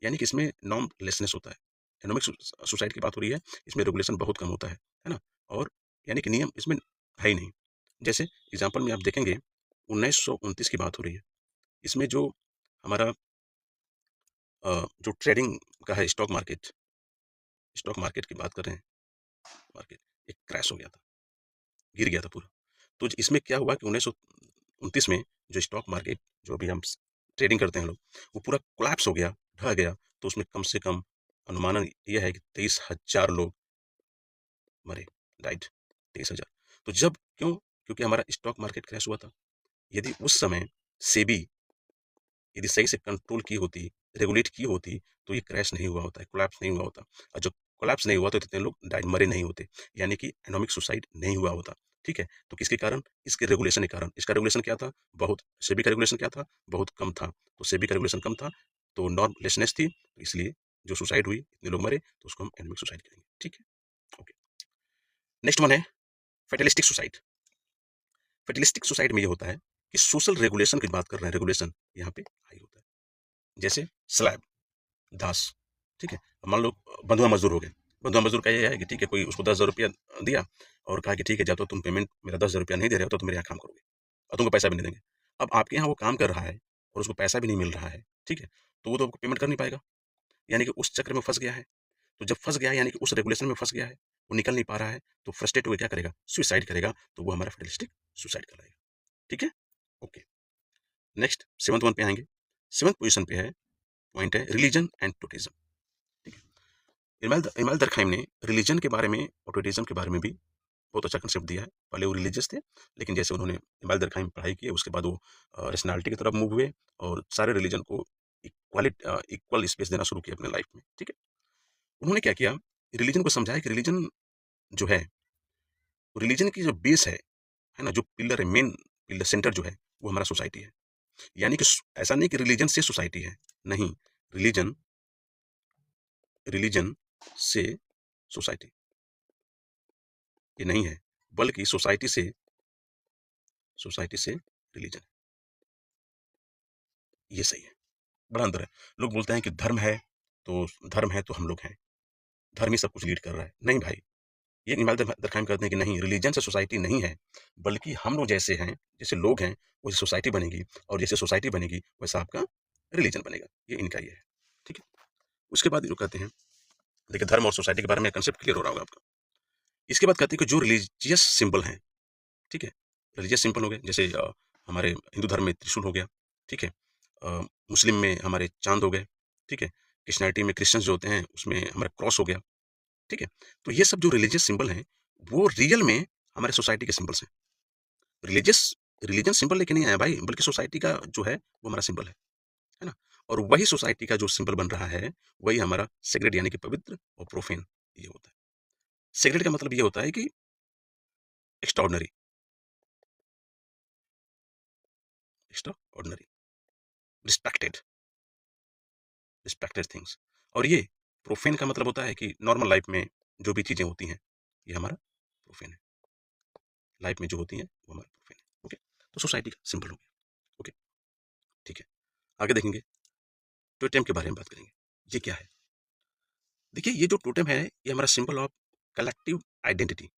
यानी कि इसमें नॉर्मलेसनेस होता है। एनोमिक सुसाइड की बात हो रही है, इसमें रेगुलेशन बहुत कम होता है ना? और यानी कि नियम इसमें है ही नहीं। जैसे एग्ज़ाम्पल में आप देखेंगे 1929 की बात हो रही है। इसमें जो हमारा जो ट्रेडिंग का है स्टॉक मार्केट की बात कर रहे हैं, मार्केट एक क्रैश हो गया था, गिर गया था पूरा। तो इसमें क्या हुआ कि 1929 में जो स्टॉक मार्केट जो अभी हम ट्रेडिंग करते हैं लोग, वो पूरा कोलैप्स हो गया, ढह गया। तो उसमें कम से कम अनुमानन ये है कि 23,000 लोग मरे, डाइड, 23,000। तो जब क्यों? क्योंकि हमारा स्टॉक मार्केट क्रैश हुआ था। यदि उस समय सेबी यदि सही से कंट्रोल की होती, रेगुलेट की होती, तो ये क्रैश नहीं हुआ होता है, कोलैप्स नहीं हुआ होता। और जब कोलैप्स नहीं हुआ तो इतने लोग डाइड, मरे नहीं होते। यानी कि एटॉमिक सुसाइड नहीं हुआ होता। ठीक है? तो किसके कारण? इसके रेगुलेशन के कारण। इसका रेगुलेशन क्या था? बहुत। सेबी का रेगुलेशन क्या था? बहुत कम था। तो सेबी का रेगुलेशन कम था, तो नॉर्मलेसनेस थी, तो इसलिए जो सुसाइड हुई, इतने लोग मरे, तो उसको हम एटॉमिक सुसाइड कहेंगे। ठीक है? ओके। नेक्स्ट वन है फैटलिस्टिक सुसाइड। फैटलिस्टिक सुसाइड में ये होता है कि सोशल रेगुलेशन की बात कर रहे हैं, रेगुलेशन यहाँ पे हाई होता है। जैसे स्लैब, दास, ठीक है? मान लो बंधुआ मजदूर हो गए। बंधुआ मजदूर का ये है कि ठीक है, कोई उसको 10,000 रुपया दिया और कहा कि ठीक है, जब तक तुम पेमेंट मेरा 10,000 रुपया नहीं दे रहे हो, तो तुम मेरे यहाँ काम करोगे और तुमको पैसा भी नहीं देंगे। अब आपके यहाँ वो काम कर रहा है और उसको पैसा भी नहीं मिल रहा है, ठीक है? तो वो तो आपको पेमेंट कर नहीं पाएगा, यानी कि उस चक्र में फँस गया है। तो जब फँस गया है, यानी कि उस रेगुलेशन में फँस गया है, वो निकल नहीं पा रहा है, तो फ्रस्ट्रेट होके क्या करेगा? सुसाइड करेगा, तो वो हमारा फेटलिस्टिक सुसाइड कहलाएगा। ठीक है? ओके। नेक्स्ट 7th वन पे आएँगे। 7th पोज़ीशन पे है, पॉइंट है रिलिजन एंड टोटेज़म। ठीक है? इमाम दरखाइम ने रिलीजन के बारे में और टोटेज़म के बारे में भी बहुत अच्छा कंसेप्ट दिया है। पहले वो रिलीजियस थे, लेकिन जैसे उन्होंने इमाम दरखाइम पढ़ाई की, उसके बाद वो रैशनैलिटी की तरफ मूव हुए और सारे रिलीजन को इक्वल स्पेस देना शुरू किया अपने लाइफ में। ठीक है? उन्होंने क्या किया, रिलीजन को समझाया कि रिलीजन जो है, रिलीजन की जो बेस है ना? जो पिलर है, मेन पिलर सेंटर जो है, वो हमारा सोसाइटी है। यानी कि ऐसा नहीं कि रिलीजन से सोसाइटी है, नहीं, रिलीजन रिलीजन से सोसाइटी ये नहीं है, बल्कि सोसाइटी से रिलीजन, ये सही है। बड़ा अंतर है। लोग बोलते हैं कि धर्म है तो हम लोग हैं, धर्म ही सब कुछ लीड कर रहा है। नहीं भाई, ये इमाम दरखाम कहते हैं कि नहीं, रिलीजन से सोसाइटी नहीं है, बल्कि हम लोग जैसे हैं, जैसे लोग हैं, वैसे सोसाइटी बनेगी, और जैसे सोसाइटी बनेगी वैसा आपका रिलीजन बनेगा। ये इनका ये है। ठीक है? उसके बाद ये लोग कहते हैं, देखिए धर्म और सोसाइटी के बारे में कंसेप्ट क्लियर हो रहा होगा आपका। इसके बाद कहते हैं कि जो रिलीजियस सिंबल हैं, ठीक है? रिलीजियस सिंबल हो गए, जैसे हमारे हिंदू धर्म में त्रिशूल हो गया, ठीक है? मुस्लिम में हमारे चाँद हो गए, ठीक है? क्रिश्चियनिटी में क्रिश्चियंस जो होते हैं, उसमें हमारा क्रॉस हो गया, ठीक है? तो ये सब जो रिलीजियस सिंबल हैं, वो रियल में हमारे सोसाइटी के सिंबल्स हैं। रिलीजियस रिलीजन सिंबल लेके नहीं आया भाई, बल्कि सोसाइटी का जो है, वो हमारा सिंबल है ना? और वही सोसाइटी का जो सिंबल बन रहा है, वही हमारा सेक्रेड यानी कि पवित्र और प्रोफेन ये होता है। सेक्रेड का मतलब ये होता है कि extraordinary, extraordinary, respected, respected things. और ये प्रोफेन का मतलब होता है कि नॉर्मल लाइफ में जो भी चीज़ें होती हैं, ये हमारा प्रोफेन है। लाइफ में जो होती हैं, वो हमारा प्रोफेन है। ओके? तो सोसाइटी का सिंबल हो गया। ओके? ठीक है। आगे देखेंगे, टोटेम के बारे में बात करेंगे। ये क्या है? देखिए, ये जो टोटेम है, ये हमारा सिंबल ऑफ कलेक्टिव आइडेंटिटी,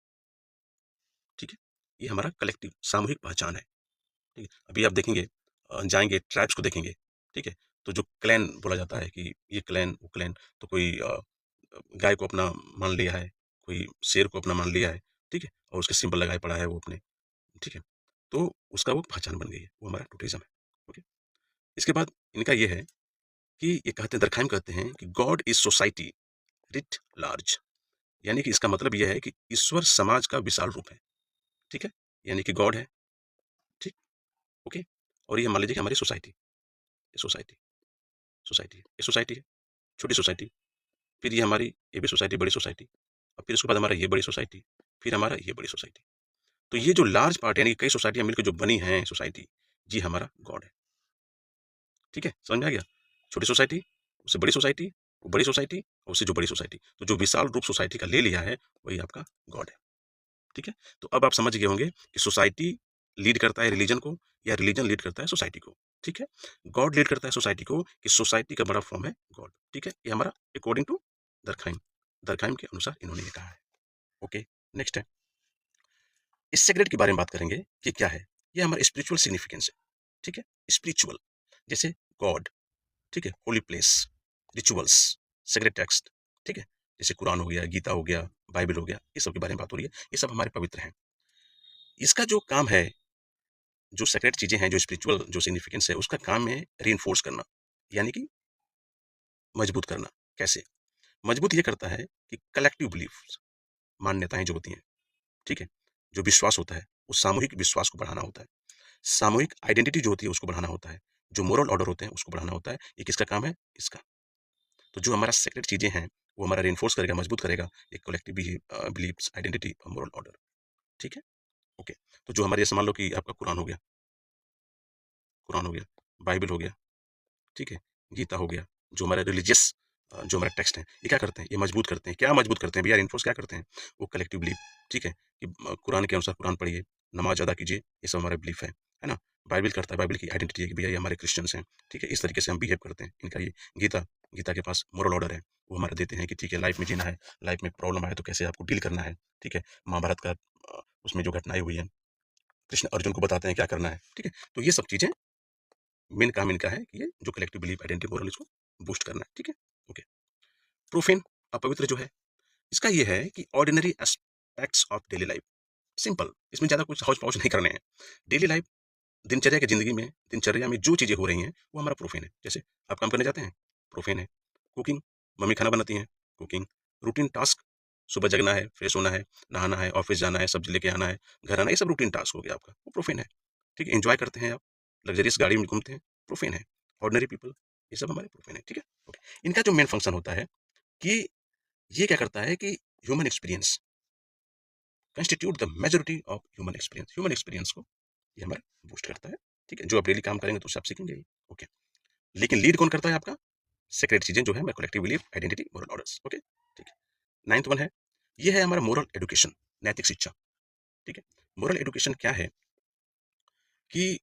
ठीक है? ये हमारा कलेक्टिव सामूहिक पहचान है, ठीक है? अभी आप देखेंगे, जाएँगे ट्राइब्स को देखेंगे, ठीक है? तो जो क्लैन बोला जाता है कि ये क्लैन, वो क्लैन, तो कोई गाय को अपना मान लिया है, कोई शेर को अपना मान लिया है, ठीक है? और उसके सिंबल लगाए पड़ा है वो अपने, ठीक है? तो उसका वो पहचान बन गई है, वो हमारा टोटेमिज़्म है, ओके? इसके बाद इनका ये है कि ये कहते हैं, दरखाइम कहते हैं कि God is society writ large, यानी कि इसका मतलब ये है कि ईश्वर समाज का विशाल रूप है, ठीक है? यानी कि गॉड है, ठीक? ओके? और ये मान लीजिए कि हमारी सोसाइटी, ये सोसाइटी, सोसाइटी है, ये सोसाइटी है, छोटी सोसाइटी, फिर ये हमारी ये भी सोसाइटी, बड़ी सोसाइटी, और फिर उसके बाद हमारा ये बड़ी सोसाइटी, फिर हमारा ये बड़ी सोसाइटी। तो ये जो लार्ज पार्ट यानी कि कई सोसाइटियाँ मिलकर जो बनी हैं सोसाइटी, ये हमारा गॉड है, ठीक है? समझ में आ गया? छोटी सोसाइटी, उससे बड़ी सोसाइटी, वो बड़ी सोसाइटी और उससे जो बड़ी सोसाइटी। तो जो विशाल रूप सोसाइटी का ले लिया है, वही आपका गॉड है, ठीक है? तो अब आप समझ गए होंगे कि सोसाइटी लीड करता है रिलीजन को या रिलीजन लीड करता है सोसाइटी को, ठीक है? गॉड लीड करता है सोसाइटी को कि सोसाइटी का बड़ा फॉर्म है गॉड, ठीक है? ये हमारा अकॉर्डिंग टू दरखाइम, दरखाइम के अनुसार इन्होंने ये कहा है। ओके, नेक्स्ट है, इस सेक्रेट के बारे में बात करेंगे कि क्या है। ये हमारा स्पिरिचुअल सिग्निफिकेंस है, ठीक है? स्पिरिचुअल, जैसे गॉड, ठीक है? Holy place, rituals, sacred text, ठीक है? जैसे कुरान हो गया, गीता हो गया, बाइबल हो गया, ये सब के बारे में बात हो रही है। ये सब हमारे पवित्र हैं। इसका जो काम है, जो सेक्रेट चीजें हैं, जो स्पिरिचुअल जो सिग्निफिकेंस है, उसका काम है रीइंफोर्स करना, यानी कि मजबूत करना। कैसे मजबूत? ये करता है कि कलेक्टिव बिलीफ, मान्यताएं जो होती हैं, ठीक है? जो विश्वास होता है, उस सामूहिक विश्वास को बढ़ाना होता है। सामूहिक आइडेंटिटी जो होती है, उसको बढ़ाना होता है। जो मोरल ऑर्डर होते हैं, उसको बढ़ाना होता है। ये किसका काम है? इसका। तो जो हमारा सेक्रेट चीजें हैं, वो हमारा रिइंफोर्स करेगा, मजबूत करेगा एक कलेक्टिव बिलीव्स, आइडेंटिटी और मोरल ऑर्डर, ठीक है? ओके। तो जो हमारे, जैसे मान लो कि आपका कुरान हो गया, कुरान हो गया, बाइबल हो गया, ठीक है? गीता हो गया, जो हमारा रिलीजियस जो हमारे टेक्स्ट हैं, ये क्या करते हैं? ये मजबूत करते हैं। क्या मजबूत करते हैं भैया? इन्फोर्स क्या करते हैं? वो कलेक्टिव बिलीफ, ठीक है? कि कुरान के अनुसार कुरान पढ़िए, नमाज अदा कीजिए, ये सब हमारा बिलीफ है ना? बाइबल करता है, बाइबल की आइडेंटिटी है कि भैया ये हमारे क्रिश्चियंस हैं, ठीक है? इस तरीके से हम बिहेव करते हैं। इनका ये गीता, गीता के पास मोरल ऑर्डर है, वो हमारा देते हैं कि ठीक है, लाइफ में जीना है, लाइफ में प्रॉब्लम आए तो कैसे आपको डील करना है, ठीक है? महाभारत का उसमें जो घटनाएं हुई हैं, कृष्ण अर्जुन को बताते हैं क्या करना है, ठीक है? तो ये सब चीजें मेन काम इनका है कि ये जो कलेक्टिव बिलीफ, आइडेंटिटी, मोरल, इसको बूस्ट करना है, ठीक है? ओके। प्रोफेन, अपवित्र जो है, इसका ये है कि ordinary aspects of daily life, simple, इसमें ज्यादा कुछ हौच पौच नहीं करने हैं। डेली लाइफ, दिनचर्या की जिंदगी में, दिनचर्या में जो चीजें हो रही हैं, वो हमारा प्रोफेन है। जैसे आप काम करने जाते हैं, प्रोफेन है। कुकिंग, मम्मी खाना बनाती हैं, कुकिंग। रूटीन टास्क, सुबह जगना है, फ्रेश होना है, नहाना है, ऑफिस जाना है, सब्जी लेके आना है, घर आना है, ये सब रूटीन टास्क हो गया आपका, वो प्रोफेन है, ठीक है? एंजॉय करते हैं आप, लग्जरियस गाड़ी में घूमते हैं, प्रोफेन है। ऑर्डिनरी पीपल, ये सब हमारे प्रोफेन है, ठीक है? ओके। इनका जो मेन फंक्शन होता है कि ये क्या करता है कि human experience constitute the majority of human experience को ये हमारा बूस्ट करता है, ठीक है? जो आप डेली काम करेंगे तो उससे आप सीखेंगे ही, ओके। लेकिन लीड कौन करता है आपका? सेक्रेट चीजें जो है, मैं collective belief, identity, moral orders, okay, ठीक है। नाइन्थ वन है, ये है हमारा मोरल एडुकेशन, नैतिक शिक्षा, ठीक है? मोरल एडुकेशन क्या है कि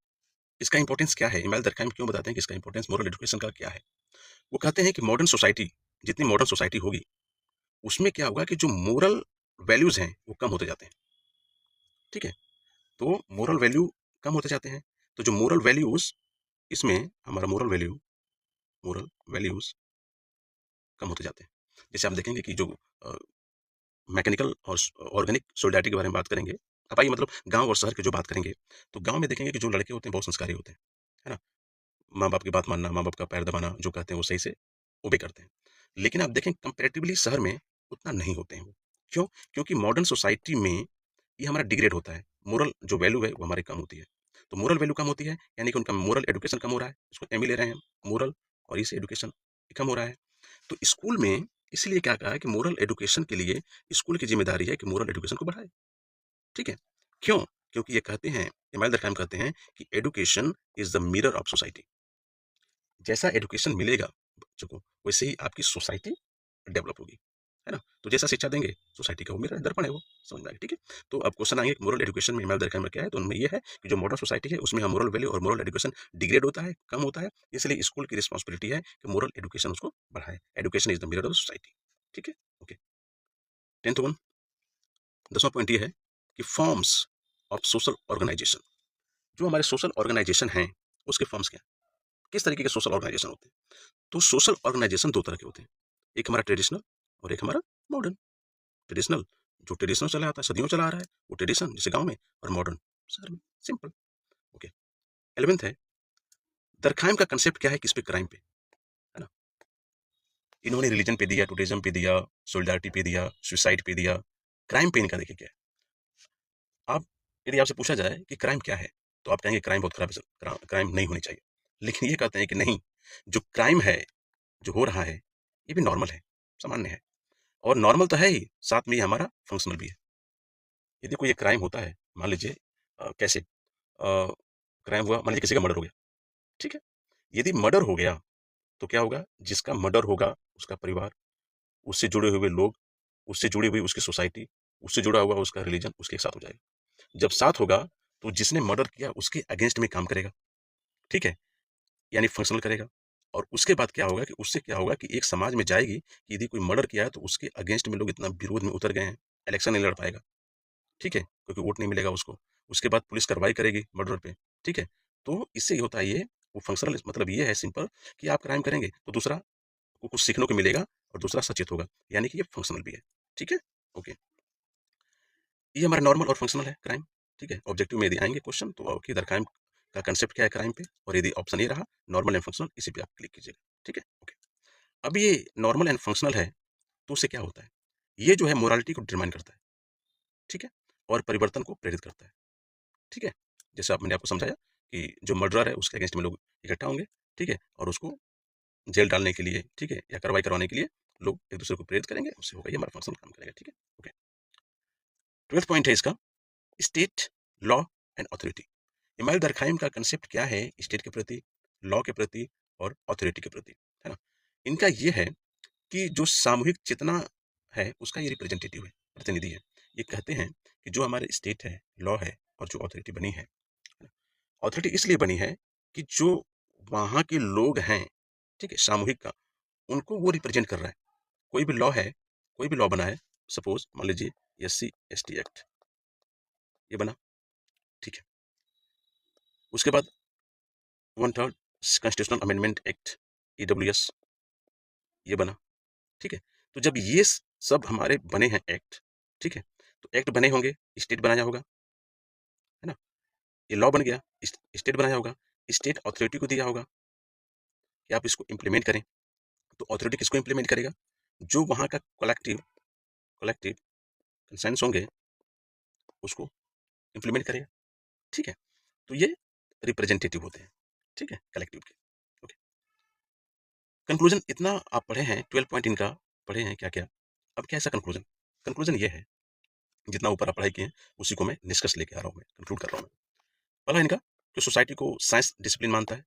इसका इंपॉर्टेंस क्या है? इमाम दरखाम क्यों बताते हैं कि इसका इंपॉर्टेंस मोरल एडुकेशन का क्या है? वो कहते हैं कि मॉडर्न सोसाइटी, जितनी मॉडर्न सोसाइटी होगी, उसमें क्या होगा कि जो मोरल वैल्यूज हैं, वो कम होते जाते हैं, ठीक है? तो मोरल वैल्यू कम होते जाते हैं। तो जो मोरल वैल्यूज, इसमें हमारा मोरल वैल्यूज कम होते जाते हैं। जैसे आप देखेंगे कि जो मैकेनिकल और ऑर्गेनिक सोलिडारिटी के बारे में बात करेंगे, आप आइए, मतलब गांव और शहर की जो बात करेंगे, तो गांव में देखेंगे कि जो लड़के होते हैं बहुत संस्कारी होते हैं, है ना? माँ बाप की बात मानना, माँ बाप का पैर दबाना, जो कहते हैं वो सही से ओबे करते हैं। लेकिन आप देखें कंपैरेटिवली शहर में उतना नहीं होते हैं वो। क्यों? क्योंकि मॉडर्न सोसाइटी में ये हमारा डिग्रेड होता है, मोरल जो वैल्यू है वो हमारी कम होती है। तो मोरल वैल्यू कम होती है, यानी कि उनका मोरल एडुकेशन कम हो रहा है, इसको एम ले रहे हैं मोरल, और इसे एडुकेशन कम हो रहा है। तो स्कूल में इसलिए क्या कहा है कि मोरल एडुकेशन के लिए स्कूल की जिम्मेदारी है कि मोरल एडुकेशन को बढ़ाए, ठीक है? क्यों? क्योंकि ये कहते हैं, इमाइल दरखाम कहते हैं कि education is the mirror of society. जैसा एडुकेशन मिलेगा बच्चों को, वैसे ही आपकी सोसाइटी डेवलप होगी, है ना? तो जैसा शिक्षा देंगे, सोसाइटी का वो मिरर दर्पण है वो, समझ में आएगा, ठीक है? तो अब क्वेश्चन आएंगे मोरल एजुकेशन में इमाम दरखाम में क्या है, तो उनमें ये है कि जो मॉडर्न सोसाइटी है उसमें मोरल वैल्यू और मोरल एजुकेशन डिग्रेड होता है, कम होता है, इसलिए स्कूल की रिस्पॉन्सिबिलिटी है कि मोरल एजुकेशन उसको बढ़ाए। Education is the mirror of society, ठीक है? ओके। 10th वन, 10वां पॉइंट ये है कि फॉर्म्स ऑफ सोशल ऑर्गेनाइजेशन। जो हमारे सोशल ऑर्गेनाइजेशन हैं, उसके फॉर्म्स क्या हैं? किस तरीके के सोशल ऑर्गेनाइजेशन होते हैं? तो सोशल ऑर्गेनाइजेशन दो तरह के होते हैं, एक हमारा ट्रेडिशनल और एक हमारा मॉडर्न। ट्रेडिशनल, जो ट्रेडिशनल चला आता है, सदियों चला आ रहा है, वो ट्रेडिशन जैसे गांव में, और मॉडर्न शहर में, सिंपल। ओके। 11th है, दरखाम का कंसेप्ट क्या है, किस पे, क्राइम पे, है ना? इन्होंने रिलीजन पे दिया, टूरिज्म पे दिया, सोलिडारिटी पे दिया, सुसाइड पे दिया, क्राइम पे इनका देखिए क्या है। आप, यदि आपसे पूछा जाए कि क्राइम क्या है, तो आप कहेंगे क्राइम बहुत खराब है सर, क्राइम नहीं होनी चाहिए। लेकिन ये कहते हैं कि नहीं, जो क्राइम है, जो हो रहा है, ये भी नॉर्मल है, सामान्य है, और नॉर्मल तो है ही, साथ में ये हमारा फंक्शनल भी है। यदि कोई एक क्राइम होता है, मान लीजिए कैसे क्राइम हुआ, मान लीजिए किसी का मर्डर हो गया, ठीक है? यदि मर्डर हो गया, तो क्या होगा, जिसका मर्डर होगा उसका परिवार, उससे जुड़े हुए लोग, उससे जुड़ी हुई उसकी सोसाइटी, उससे जुड़ा हुआ उसका रिलीजन उसके एक साथ हो जाएगा। जब साथ होगा, तो जिसने मर्डर किया उसके अगेंस्ट में काम करेगा, ठीक है? यानी फंक्शनल करेगा। और उसके बाद क्या होगा कि उससे क्या होगा कि एक समाज में जाएगी कि यदि कोई मर्डर किया है तो उसके अगेंस्ट में लोग इतना विरोध में उतर गए हैं, इलेक्शन नहीं लड़ पाएगा, ठीक है? क्योंकि वोट नहीं मिलेगा उसको। उसके बाद पुलिस कार्रवाई करेगी मर्डर पे, ठीक है? तो इससे ये होता है, ये वो फंक्शनल मतलब ये है सिंपल, कि आप क्राइम करेंगे तो दूसरा को कुछ सीखने को मिलेगा और दूसरा सचेत होगा, यानी कि ये फंक्शनल भी है, ठीक है? ओके। ये हमारा नॉर्मल और फंक्शनल है क्राइम, ठीक है? ऑब्जेक्टिव में यदि आएंगे क्वेश्चन, तो किधर क्राइम का कंसेप्ट क्या है क्राइम पे, और यदि ऑप्शन ए रहा नॉर्मल एंड फंक्शनल, इसी पे आप क्लिक कीजिएगा, ठीक है? ओके। अब ये नॉर्मल एंड फंक्शनल है, तो उससे क्या होता है? ये जो है मोरालिटी को डिटरमाइन करता है, ठीक है? और परिवर्तन को प्रेरित करता है, ठीक है? जैसे मैंने आपको समझाया कि जो मर्डरर है उसके अगेंस्ट में लोग इकट्ठा होंगे, ठीक है? और उसको जेल डालने के लिए, ठीक है, या कार्रवाई करवाने के लिए लोग एक दूसरे को प्रेरित करेंगे, उससे होगा, ये हमारा फंक्शनल काम करेगा, ठीक है? ओके। 12th पॉइंट है इसका, state, law and authority. Email दरखाइम का कंसेप्ट क्या है स्टेट के प्रति, लॉ के प्रति और अथॉरिटी के प्रति, है ना? इनका ये है कि जो सामूहिक चेतना है उसका ये रिप्रेजेंटेटिव है, प्रतिनिधि है। ये कहते हैं कि जो हमारे स्टेट है, लॉ है, और जो अथॉरिटी बनी है, अथॉरिटी इसलिए बनी है कि जो वहाँ के लोग हैं, ठीक है, सामूहिक का, उनको वो रिप्रेजेंट कर रहा है। कोई भी लॉ है, कोई भी लॉ बना है, सपोज मान लीजिए SC ST एक्ट, ये बना, ठीक है? उसके बाद 1/3 कॉन्स्टिट्यूशनल अमेंडमेंट एक्ट, EWS, ये बना, ठीक है? तो जब ये सब हमारे बने हैं एक्ट, ठीक है, तो एक्ट बने होंगे, स्टेट बनाया होगा, है ना? ये लॉ बन गया, स्टेट बनाया होगा, स्टेट अथॉरिटी को दिया होगा कि आप इसको इम्प्लीमेंट करें। तो अथॉरिटी किसको इम्प्लीमेंट करेगा? जो वहाँ का कलेक्टिव कलेक्टिव कंसेंस होंगे, उसको इम्प्लीमेंट करेगा, ठीक है? तो ये रिप्रेजेंटेटिव होते हैं, ठीक है, कलेक्टिव के। ओके। कंक्लूजन, इतना आप पढ़े हैं, 12 पॉइंट इनका पढ़े हैं क्या क्या। अब क्या ऐसा कंक्लूजन, कंक्लूजन ये है, जितना ऊपर आप पढ़ाई किए हैं उसी को मैं निष्कर्ष लेके आ रहा हूँ, मैं कंक्लूड कर रहा हूँ। पहला इनका, जो सोसाइटी को साइंस डिसिप्लिन मानता है,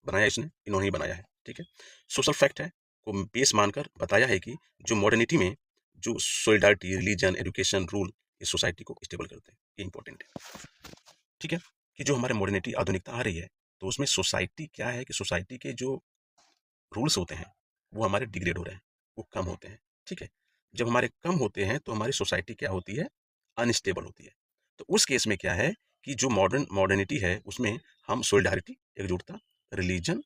बनाया इसने, इन्होंने ही बनाया है, ठीक है? सोशल फैक्ट है को बेस मानकर बताया है कि जो मॉडर्निटी में जो सोलिडारिटी, रिलीजन, एजुकेशन, रूल, इस सोसाइटी को स्टेबल करते हैं, ये इंपॉर्टेंट है, ठीक है? कि जो हमारे मॉडर्निटी, आधुनिकता आ रही है, तो उसमें सोसाइटी क्या है कि सोसाइटी के जो रूल्स होते हैं वो हमारे डिग्रेड हो रहे हैं, वो कम होते हैं, ठीक है? जब हमारे कम होते हैं तो हमारी सोसाइटी क्या होती है, अनस्टेबल होती है। तो उस केस में क्या है कि जो मॉडर्निटी है उसमें हम सोलिडारिटी, एकजुटता, रिलीजन,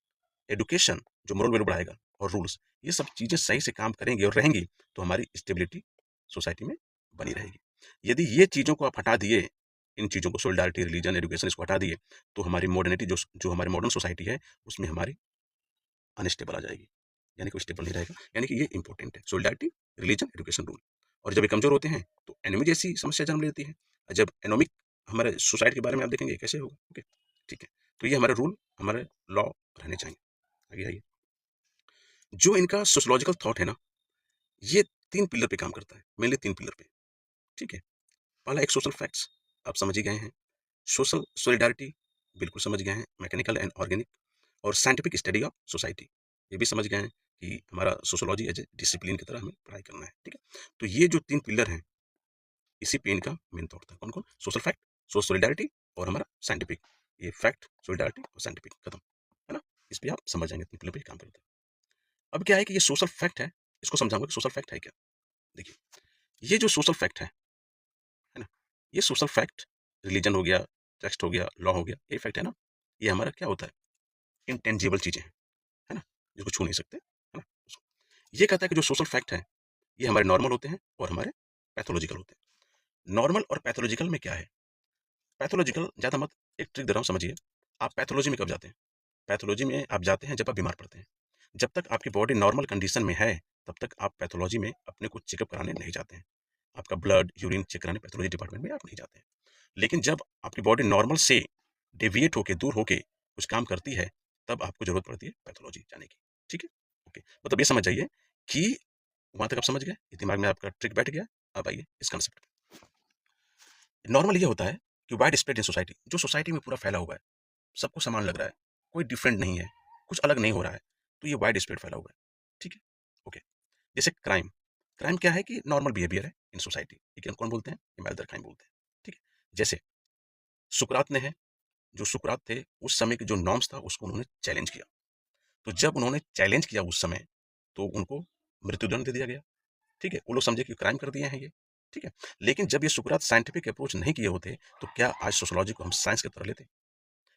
एडुकेशन, जो मोरल वैल्यू बढ़ाएगा, और रूल्स, ये सब चीज़ें सही से काम करेंगी और रहेंगी, तो हमारी स्टेबिलिटी सोसाइटी में बनी रहेगी। यदि ये चीज़ों को आप हटा दिए, इन चीज़ों को, सोलिडारिटी, रिलीजन, एजुकेशन, इसको हटा दिए, तो हमारी मॉडर्निटी, जो जो हमारी मॉडर्न सोसाइटी है, उसमें हमारी अनस्टेबल आ जाएगी, यानी कि स्टेबल नहीं रहेगा। यानी कि ये इंपॉर्टेंट है, सोलिडारिटी, रिलीजन, एजुकेशन, रूल। और जब ये कमजोर होते हैं तो एनोमी जैसी समस्या जन्म लेती है। और जब एनोमिक, हमारे सोसाइटी के बारे में आप देखेंगे कैसे होगा, ओके, ठीक है? तो ये हमारे रूल, हमारे लॉ रहने चाहिए। आगे आइए, जो इनका सोशोलॉजिकल थॉट है ना, ये 3 पिलर पे काम करता है, मेनली 3 पिलर पे, ठीक है? पहला एक सोशल फैक्ट्स, आप समझ ही गए हैं। सोशल सॉलिडारिटी बिल्कुल समझ गए हैं। मैकेनिकल एंड ऑर्गेनिक और साइंटिफिक स्टडी ऑफ सोसाइटी ये भी समझ गए हैं कि हमारा सोशोलॉजी एज ए डिसिप्लिन की तरह हमें पढ़ाई करना है। ठीक है, तो ये जो 3 पिलर हैं इसी पेन का मेन थॉट था। कौन-कौन? सोशल फैक्ट, सोशल सॉलिडारिटी और हमारा साइंटिफिक। ये फैक्ट, सॉलिडारिटी और साइंटिफिक खत्म, है ना? इस पे आप समझ जाएँगे 3 पिलर पे ही काम करता है। अब क्या है कि ये सोशल फैक्ट है, इसको समझाऊँगा कि सोशल फैक्ट है क्या? देखिए, ये जो सोशल फैक्ट है ना? ये सोशल फैक्ट रिलीजन हो गया, टेक्स्ट हो गया, लॉ हो गया, ये फैक्ट है ना? ये हमारा क्या होता है? इंटेंजिबल चीज़ें हैं, है ना? जिसको छू नहीं सकते, है ना? ये कहता है कि जो सोशल फैक्ट है, ये हमारे नॉर्मल होते हैं और हमारे पैथोलॉजिकल होते हैं। नॉर्मल और पैथोलॉजिकल में क्या है? पैथोलॉजिकल ज़्यादा मत एक ट्रिक दे रहा हूँ समझिए। आप पैथोलॉजी में कब जाते हैं? पैथोलॉजी में आप जाते हैं जब आप बीमार पड़ते हैं। जब तक आपकी बॉडी नॉर्मल कंडीशन में है, तब तक आप पैथोलॉजी में अपने को चेकअप कराने नहीं जाते हैं। आपका ब्लड, यूरिन चेक कराने पैथोलॉजी डिपार्टमेंट में आप नहीं जाते हैं। लेकिन जब आपकी बॉडी नॉर्मल से डेविएट होके, दूर होके कुछ काम करती है, तब आपको ज़रूरत पड़ती है पैथोलॉजी जाने की। ठीक है? ओके। मतलब ये समझ जाइए कि वहाँ तक आप समझ गए? ये दिमाग में आपका ट्रिक बैठ गया? अब आइए इस कांसेप्ट पे। नॉर्मल ये होता है कि वाइड स्प्रेड इन सोसाइटी, जो सोसाइटी में पूरा फैला हुआ है, सबको समान लग रहा है, कोई डिफरेंट नहीं है, कुछ अलग नहीं हो रहा है, तो ये वाइड स्प्रेड फैला हुआ है। ठीक है? ओके। जैसे क्राइम, क्राइम क्या है कि नॉर्मल बिहेवियर है इन सोसाइटी, ठीक है? कौन बोलते हैं? इमारत क्राइम बोलते हैं। ठीक है? जैसे सुकरात ने है, जो सुकरात थे, उस समय के जो नॉर्म्स था, उसको उन्होंने चैलेंज किया। तो जब उन्होंने चैलेंज किया उस समय, तो उनको मृत्युदंड दे दिया गया। ठीक है? वो लोग समझे कि क्राइम कर दिए हैं ये। ठीक है? लेकिन जब ये सुकरात साइंटिफिक अप्रोच नहीं किए होते, तो क्या आज सोशियोलॉजी को हम साइंस की तरह लेते?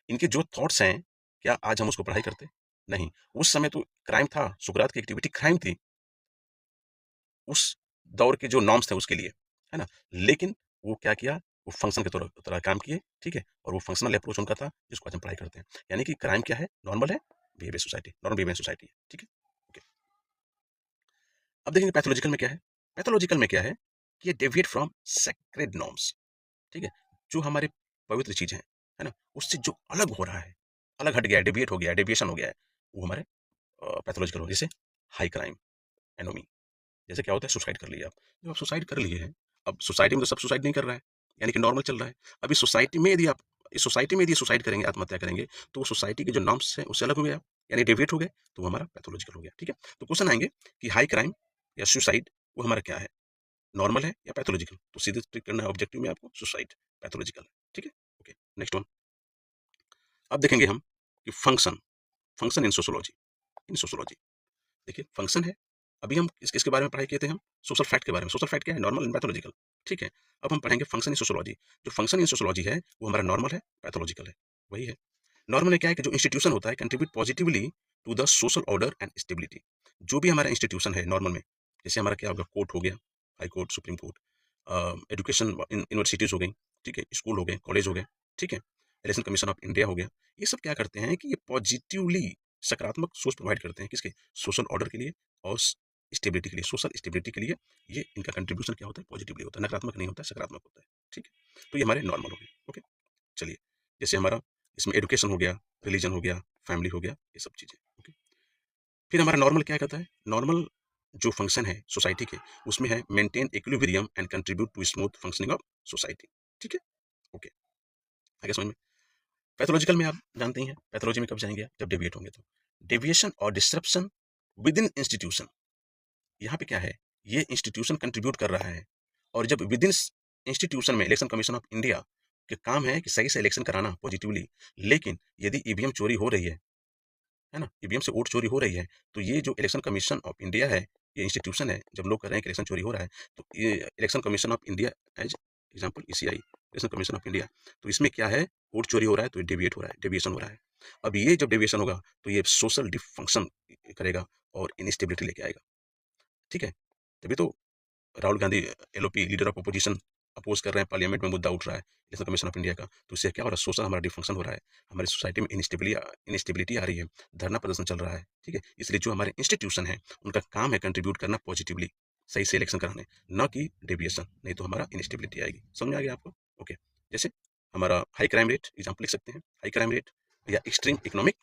इनके जो थॉट्स हैं, क्या आज हम उसको पढ़ाई करते? नहीं। उस समय तो क्राइम था, सुकरात की एक्टिविटी क्राइम थी, उस दौर के जो नॉर्म्स थे उसके लिए, है ना? लेकिन वो क्या किया, वो फंक्शन के तरह तरह काम किए, ठीक है? और वो फंक्शनल अप्रोच उनका था, जिसको आज हम पढ़ाई करते हैं। यानी कि क्राइम क्या है? नॉर्मल है, behaviour society, normal behaviour society है, ठीक है? ओके। अब देखेंगे पैथोलॉजिकल में क्या है? पैथोलॉजिकल में क्या है कि ये डेविएट फ्रॉम सेक्रेड नॉर्म्स, ठीक है? जो हमारे पवित्र चीज़ें हैं, है ना? उससे जो अलग हो रहा है, अलग हट गया है, डेविएट हो गया है, डेविएशन हो गया है, वो हमारे पैथोलॉजिकल हो जैसे हाई क्राइम, एनोमी। जैसे क्या होता है सुसाइड कर लिया आप। जब आप सुसाइड कर लिए हैं, अब सोसाइटी में तो सब सुसाइड नहीं कर रहा है, यानी कि नॉर्मल चल रहा है। अब इस सोसाइटी में यदि सुसाइड करेंगे, आत्महत्या करेंगे, तो वो सोसाइटी के जो नॉर्म्स हैं उससे अलग हो गए आप, यानी डेविएट हो गए, तो वो हमारा पैथोलॉजिकल हो गया, ठीक है? तो क्वेश्चन आएँगे कि हाई क्राइम या सुसाइड वो हमारा क्या है? नॉर्मल है या पैथोलॉजिकल? तो सीधे टिक करना है ऑब्जेक्टिव में आपको सुसाइड, पैथोलॉजिकल है, ठीक है? Okay, next one. अब देखेंगे हम कि फंक्शन, फंक्शन इन सोशियोलॉजी। देखिए फंक्शन है, अभी हम किसके बारे में पढ़ाई किए थे हम? सोशल फैक्ट के बारे में। सोशल फैक्ट क्या है? नॉर्मल एंड पैथोलॉजिकल, ठीक है? अब हम पढ़ेंगे फंक्शन इन सोशियोलॉजी। जो फंक्शन इन सोशियोलॉजी है, वो हमारा नॉर्मल है, पैथोलॉजिकल है, वही है। नॉर्मल में क्या है कि जो इंस्टीट्यूशन होता है contribute positively to the social order and stability. जो भी हमारा इंस्टीट्यूशन है नॉर्मल में, जैसे हमारा क्या होगा, कोर्ट हो गया, high court, supreme court, education universities हो गई, ठीक है, स्कूल हो गए, कॉलेज हो गए, ठीक है, इलेक्शन कमीशन ऑफ इंडिया हो गया। ये सब क्या करते हैं कि ये पॉजिटिवली सकारात्मक सोच प्रोवाइड करते हैं किसके? सोशल ऑर्डर के लिए और स्टेबिलिटी के लिए, सोशल स्टेबिलिटी के लिए। ये इनका कंट्रीब्यूशन क्या होता है? पॉजिटिवली होता है, नकारात्मक नहीं होता है, सकारात्मक होता है, ठीक है? तो ये हमारे नॉर्मल हो गए। ओके, चलिए, जैसे हमारा इसमें एजुकेशन हो गया, रिलीजन हो गया, फैमिली हो गया, ये सब चीज़ें। ओके, फिर हमारा नॉर्मल क्या कहता है? नॉर्मल जो फंक्शन है सोसाइटी के, उसमें है maintain equilibrium and contribute to smooth functioning of society, ठीक है? ओके, आगे समझ में। पैथोलॉजिकल में आप जानते ही हैं, पैथोलॉजी में कब जाएंगे आप? जब डेविएट होंगे तो। डेविएशन और डिस्रप्शन विद इन इंस्टीट्यूशन, यहाँ पे क्या है? ये इंस्टीट्यूशन कंट्रीब्यूट कर रहा है, और जब विद इन इंस्टीट्यूशन में इलेक्शन कमीशन ऑफ इंडिया के काम है कि सही से इलेक्शन कराना पॉजिटिवली, लेकिन यदि ईवीएम चोरी हो रही है ना? ईवीएम से वोट चोरी हो रही है, तो ये जो इलेक्शन कमीशन ऑफ इंडिया है, ये इंस्टीट्यूशन है, जब लोग कह रहे हैं कि इलेक्शन चोरी हो रहा है, तो ये Election Commission of India as example ECI, Election Commission of India, तो इसमें क्या है? वोट चोरी हो रहा है, तो डेविएट हो रहा है, डेविएशन हो रहा है। अब ये जब डेविएशन होगा, तो ये सोशल डिफंक्शन करेगा और इनस्टेबिलिटी लेके आएगा, ठीक है? तभी तो Rahul Gandhi LOP, leader of opposition, oppose कर रहे हैं, पार्लियामेंट में मुद्दा उठ रहा है इलेक्शन कमीशन ऑफ इंडिया का। तो इससे क्या हो रहा है? सोशल हमारा डिफंक्शन हो रहा है, हमारी सोसाइटी में इनस्टेबिलिटी आ रही है, धरना प्रदर्शन चल रहा है, ठीक है? इसलिए जो हमारे इंस्टीट्यूशन है, उनका काम है कंट्रीब्यूट करना पॉजिटिवली, सही से इलेक्शन कराने, न कि डेविएशन, नहीं तो हमारा इनस्टेबिलिटी आएगी। समझ में आ गया आपको? ओके, जैसे हमारा हाई क्राइम रेट एग्जाम्पल लिख सकते हैं, हाई क्राइम रेट या एक्सट्रीम इकोनॉमिक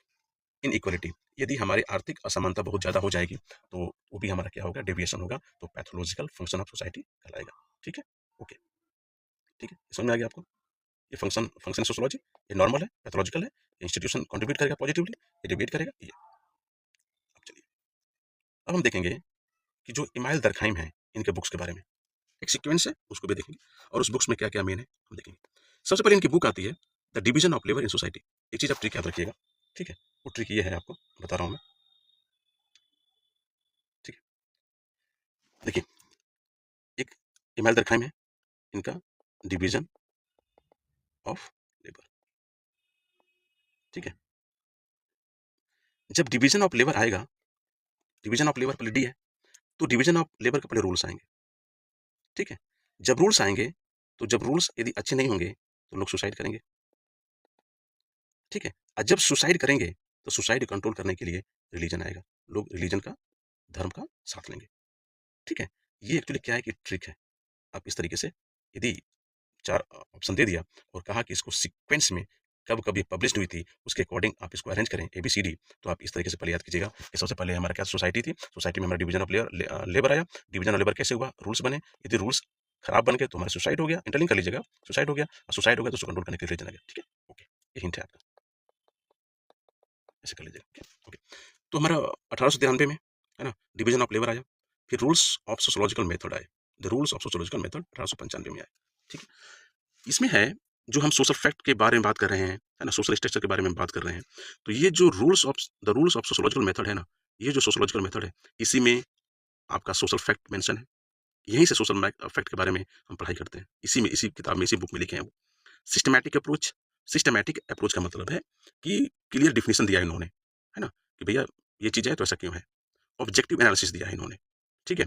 इनइक्वालिटी, यदि हमारी आर्थिक असमानता बहुत ज़्यादा हो जाएगी, तो वो भी हमारा क्या होगा? डेविएशन होगा, तो पैथोलॉजिकल फंक्शन ऑफ सोसाइटी कहलाएगा, ठीक है? ओके, ठीक है, समझ में आ गया आपको? ये फंक्शन सोशोलॉजी, ये नॉर्मल है, पैथोलॉजिकल है, ये इंस्टीट्यूशन कंट्रीब्यूट करेगा पॉजिटिवली, ये डिबेट करेगा ये। अब चलिए, अब हम देखेंगे कि जो इमाइल दरखाइम है इनके बुक्स के बारे में, एक सीक्वेंस है उसको भी देखेंगे और उस बुक्स में क्या क्या मेन है हम देखेंगे। सबसे पहले इनकी बुक आती है the division of labour in society. एक चीज़ आप ट्रिक याद रखिएगा, ठीक है, वो ट्रिक ये है, आपको बता रहा हूँ मैं, ठीक है। देखिए, एक इमाइल दरखाइम है इनका डिवीजन ऑफ लेबर, ठीक है। जब डिवीजन ऑफ लेबर आएगा, डिवीजन ऑफ लेबर पहले डी है, तो डिवीजन ऑफ लेबर के पहले रूल्स आएंगे, ठीक है। जब रूल्स आएंगे, तो जब रूल्स यदि अच्छे नहीं होंगे तो लोग सुसाइड करेंगे, ठीक है। और जब सुसाइड करेंगे तो सुसाइड कंट्रोल करने के लिए रिलीजन आएगा, लोग रिलीजन का, धर्म का साथ लेंगे, ठीक है। ये एक्चुअली क्या है कि ट्रिक है। आप इस तरीके से यदि 4 ऑप्शन दे दिया और कहा कि इसको सीक्वेंस में कब कब ये पब्लिश्ड हुई थी उसके अकॉर्डिंग आप इसको अरेंज करें ABCD, तो आप इस तरीके से पहले याद कीजिएगा कि सबसे पहले हमारा क्या सोसाइटी थी, सोसाइटी में हमारा डिवीजन ऑफ लेबर आया, डिवीजन ऑफ लेबर कैसे हुआ, रूल्स बने, यदि रूल्स खराब बन गए तो हमारा सुसाइड हो गया, इंटरलिंक कर लीजिएगा, सुसाइड हो गया, और सुसाइड हो गया तो उसको कंट्रोल करने के लिए रीजन आ गया, ठीक है। ओके, ये हिंट है आपका, ऐसे कर लीजिएगा, ओके। तो हमारा 1893 में, है ना, डिवीजन ऑफ लेबर आया, फिर रूल्स ऑफ सोशोलॉजिकल मेथड आए, the rules of sociological method 1895 में आए, ठीक है। इसमें है, जो हम सोशल फैक्ट के बारे में बात कर रहे हैं, है ना, सोशल स्ट्रक्चर के बारे में बात कर रहे हैं, तो ये जो रूल्स ऑफ सोशोलॉजिकल मेथड है ना, ये जो सोशोलॉजिकल मेथड है, इसी में आपका सोशल फैक्ट मेंशन है, यहीं से सोशल फैक्ट के बारे में हम पढ़ाई करते हैं, इसी में, इसी किताब में, इसी बुक में लिखे हैं वो। सिस्टमैटिक अप्रोच, सिस्टमैटिक अप्रोच का मतलब है कि क्लियर डिफिनेशन दिया है इन्होंने, है ना, कि भैया ये चीज़ है तो ऐसा क्यों है। ऑब्जेक्टिव एनालिसिस दिया है इन्होंने, ठीक है।